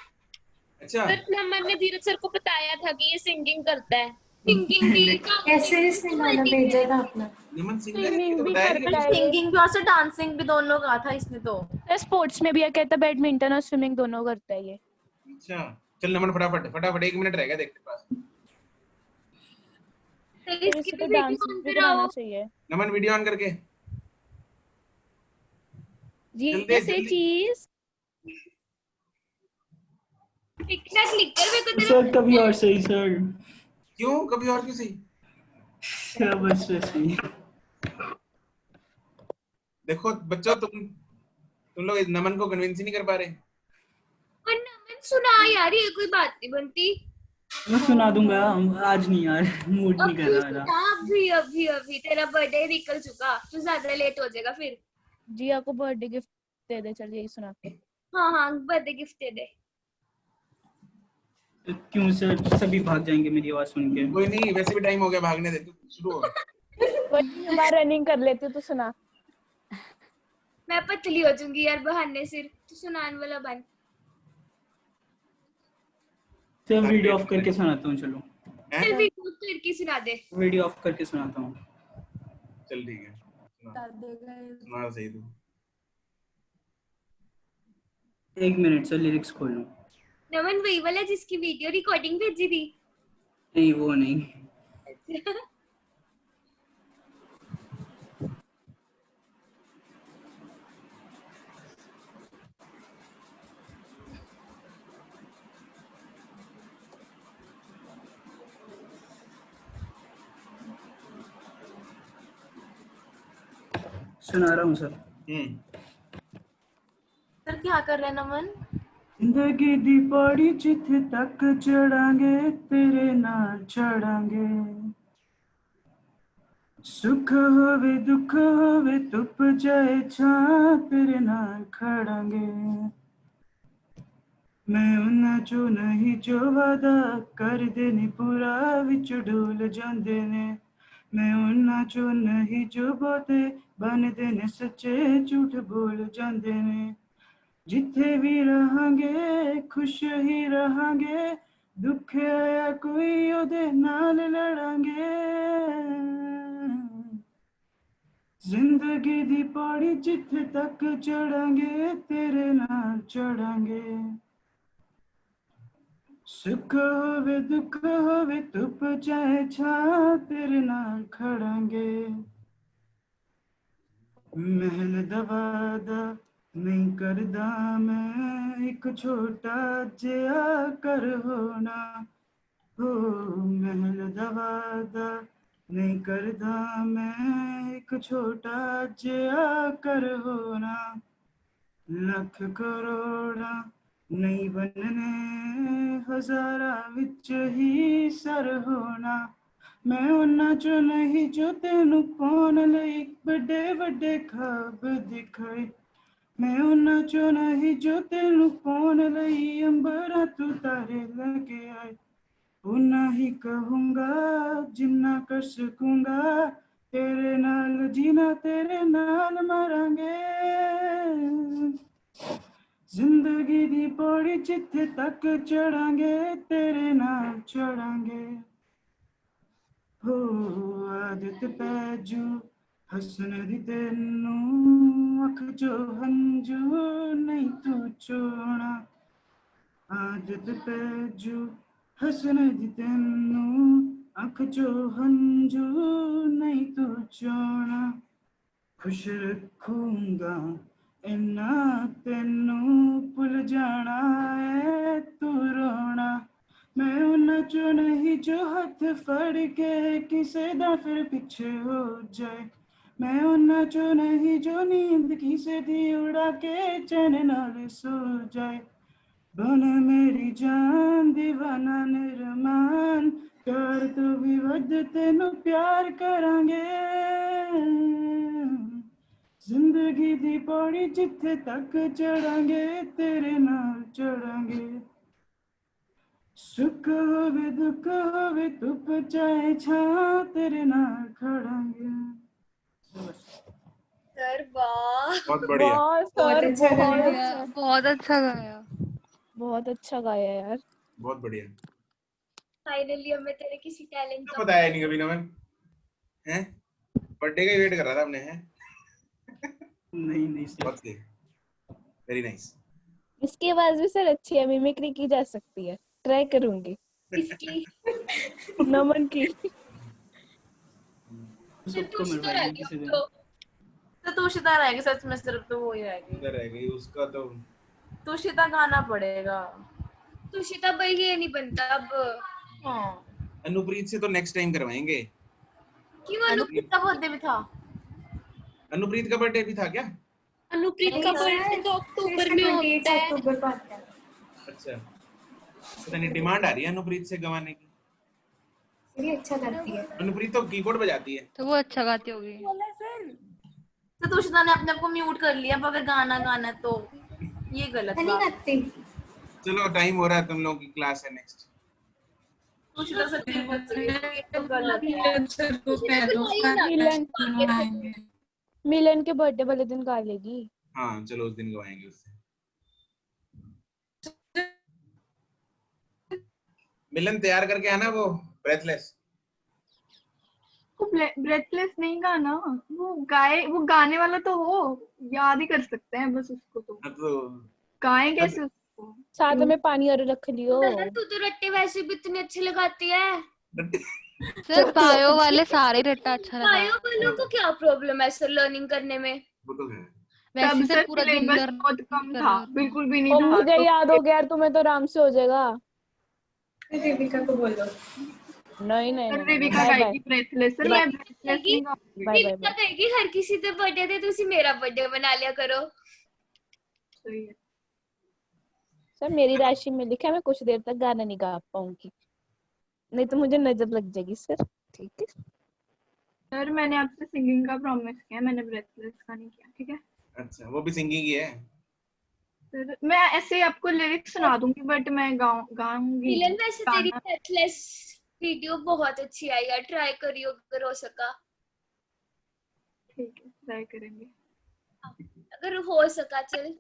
अच्छा, सर नमन ने धीरज सर को बताया था कि ये सिंगिंग करता है। सिंगिंग भी कैसे इसने गाना भेजा था अपना। नमन सिंगर है, सिंगिंग तो भी बताया नहीं करता कभी। है। सिंगिंग भी और से डांसिंग भी दोनों गा था इसने तो। स्पोर्ट्स में भी है, कहता बैडमिंटन और स्विमिंग दोनों करता है ये। अच्छा चल नमन, फटाफट फटाफट, 1 मिनट रह गया देख तेरे पास। इसे तो डांस भी कराना चाहिए। नमन वीडियो ऑन करके जी जल्दी, ऐसे जल्दी। चीज टिकटॉक क्लिक कर, मेरे को सर कभी और सही सर। क्यों कभी और क्यों सही? क्या बस वैसे ही। देखो बच्चों, तुम लोग इस नमन को कन्विंस ही नहीं कर पा रहे। और नमन सुना यार, ये कोई बात नहीं बनती। मैं सुना दूंगा, आज नहीं यार, मूड नहीं कर रहा मेरा। अभी अभी अभी तेरा बर्थडे निकल चुका, तू ज्यादा लेट हो जाएगा फिर। जिया को बर्थडे गिफ्ट दे दे, चल यही सुना के। हाँ हाँ बर्थडे गिफ्ट दे दे। तो क्यों सर, सभी भाग जाएंगे मेरी आवाज सुन के। कोई नहीं, वैसे भी टाइम हो गया, भागने दे, तू शुरू हो। कोई बार रनिंग कर लेती हूँ तो सुना। मैं पतली हो जाऊंगी यार बहाने से, तू सुनाने वाला बन। सर वीडियो ऑफ करके सुनाता हूँ, चलो चल वीडियो करके सुना दे। वीडियो ऑफ करके सुनाता हूँ। चल ठीक है, सुना सही तू। 1 मिनट सर, लिरिक्स खोल लूँ। नमन वही वाला जिसकी वीडियो रिकॉर्डिंग भेजी थी? नहीं वो नहीं। सुना रहा हूँ सर। सर क्या कर रहे हैं नमन? जिंदगी दी पौड़ी जिथे तक चढ़ांगे तेरे नाल चढ़ांगे, सुख होवे दुख होवे धुप जाए छां तेरे नाल खड़ांगे। मैं उन्हां चो नहीं जो वादा कर देने पूरा विच डोल जांदे ने, मैं उन्हां चो नहीं जो बहुते बनदे ने सच्चे झूठ बोल जांदे ने। जिथे भी रहांगे खुश ही रहांगे, दुख आया कोई ओदे नाल लड़ांगे। जिंदगी दी पौड़ी जिथे तक चढ़ांगे तेरे नाल चढ़ांगे, सुख होवे दुख होवे धुप चाहे छां तेरे नाल खड़ांगे। महल दवादा नहीं करदा मैं एक छोटा जिहा कर होना, हो महल दवादा नहीं करदा मैं एक छोटा जिहा कर होना। लख करोड़ा नहीं बनने हजारा विच ही सर होना, मैं उन्हां चो नहीं जो तेनू पाउण लई बड़े बड़े ख्वाब दिखाए, मैं उन्हां चो नहीं जो तेनू पाउण लई अंबरां तू तारे लेके आए। उन्ना ही कहूंगा जिन्ना कर सकूंगा, तेरे नाल जीना तेरे नाल मरांगे। जिंदगी दी पौड़ी जिथे तक चढ़ांगे तेरे नाल चढ़ांगे, हो आदत पैजू हसन दी तेनू अख जो हंजू नहीं तू चोना, आदत पैजू हसन दी तेनू अख जो हंजू नहीं तू चोना। खुश रखूंगा इन्ना तेनू भुल जाना है तू रोना, मैं उन्हां चो नहीं जो हथ फड़ के किसे दा फिर पीछे हो जाए, मैं उन्हां चो नहीं जो नींद किसे दी उड़ा के चैन नाल सो जाए। बन मेरी जान दीवाना निरमान, प्यार तो भी वध तेनू प्यार करांगे। जिंदगी दी पौड़ी जिथे तक चढ़ांगे तेरे नाल चढ़ांगे, सुख होवे दुख होवे धुप चाहे छां तेरे नाल खड़ांगे। सर वाह, बहुत बढ़िया, बहुत अच्छा गाया, बहुत अच्छा गाया, बहुत अच्छा गाया यार। बहुत बढ़िया। फाइनली हमें तेरे किसी टैलेंट का बताया नहीं कभी नमन, हैं? बर्थडे का वेट कर रहा था हमने, हैं? नहीं बहुत सही, वेरी नाइस। इसकी आवाज भी सर अच्छी है, मिमिक्री की जा सकती है, ट्राई करूंगी। किसकी? नमन की। सबको मिलवाएंगे किसी दिन। तो तुषिता रहेगी सच में, सिर्फ तो वो ही रहेगी। रह गई उसका तो, तुषिता गाना पड़ेगा। तुषिता भाई ये नहीं बनता अब। हाँ अनुप्रीत से तो नेक्स्ट टाइम करवाएंगे। क्यों? अनुप्रीत का बर्थडे भी था। अनुप्रीत का बर्थडे भी था क्या? अनुप्रीत का बर्थडे तो अक्टूबर में होता है। अक्टूबर को आता है। अच्छा, पता नहीं डिमांड आ रही है अनुप्रीत से गवाने की। ये अच्छा करती है। अनुप्रीत तो कीबोर्ड बजाती है। तो वो अच्छा गाती होगी। तो तुषिता ने अपने आप को म्यूट कर लिया, अब अगर गाना गाना है तो ये गलत बात है। चलो टाइम हो रहा है, तुम लोगों की क्लास है नेक्स्ट। तुषिता सच्ची बोल रही है, ये तो गलत है। मिलन सर को कह दो मिलन मिलन के बर्थडे वाले दिन गा लेगी। हाँ चलो उस दिन गवाएंगे उससे। मिलन तैयार करके आना वो ब्रेथलेस। ब्रेथलेस नहीं गाना, वो गाने वाला तो हो, याद ही कर सकते हैं बस उसको। तो गाएं कैसे उसको? साथ में पानी और रख लियो। तू तो रट्टे वैसे भी इतने अच्छे लगाती है। सर बायो वाले सारे रट्टा अच्छा लगा। बायो वालों को क्या प्रॉब्लम है सर लर्निंग करने में? वो तो है। वैसे सर पूरा दिन बहुत कम था, बिल्कुल भी नहीं और था। मुझे याद हो गया, तुम्हें तो आराम से हो जाएगा। रेबिका को बोल दो। नहीं रेबिका गाएगी ब्रेथलेस। सर मैं ब्रेथलेस नहीं गाऊंगी। रेबिका कहेगी हर किसी का बर्थडे थे, तुसी मेरा बर्थडे मना लिया करो। सही है सर मेरी राशि में लिखा है मैं कुछ देर तक गाना नहीं गा पाऊंगी, नहीं तो मुझे नजर लग जाएगी सर। ठीक है सर, मैंने आपसे सिंगिंग का प्रॉमिस किया, मैंने ब्रेथलेस का नहीं किया। ठीक है अच्छा वो भी सिंगिंग ही है। सर मैं ऐसे ही आपको लिरिक्स सुना दूंगी, बट मैं गाऊंगी। मिलन वैसे तेरी ब्रेथलेस वीडियो बहुत अच्छी आई यार, ट्राई करियो अगर हो सका। ठीक है ट्राई करेंगे अगर हो सका। चल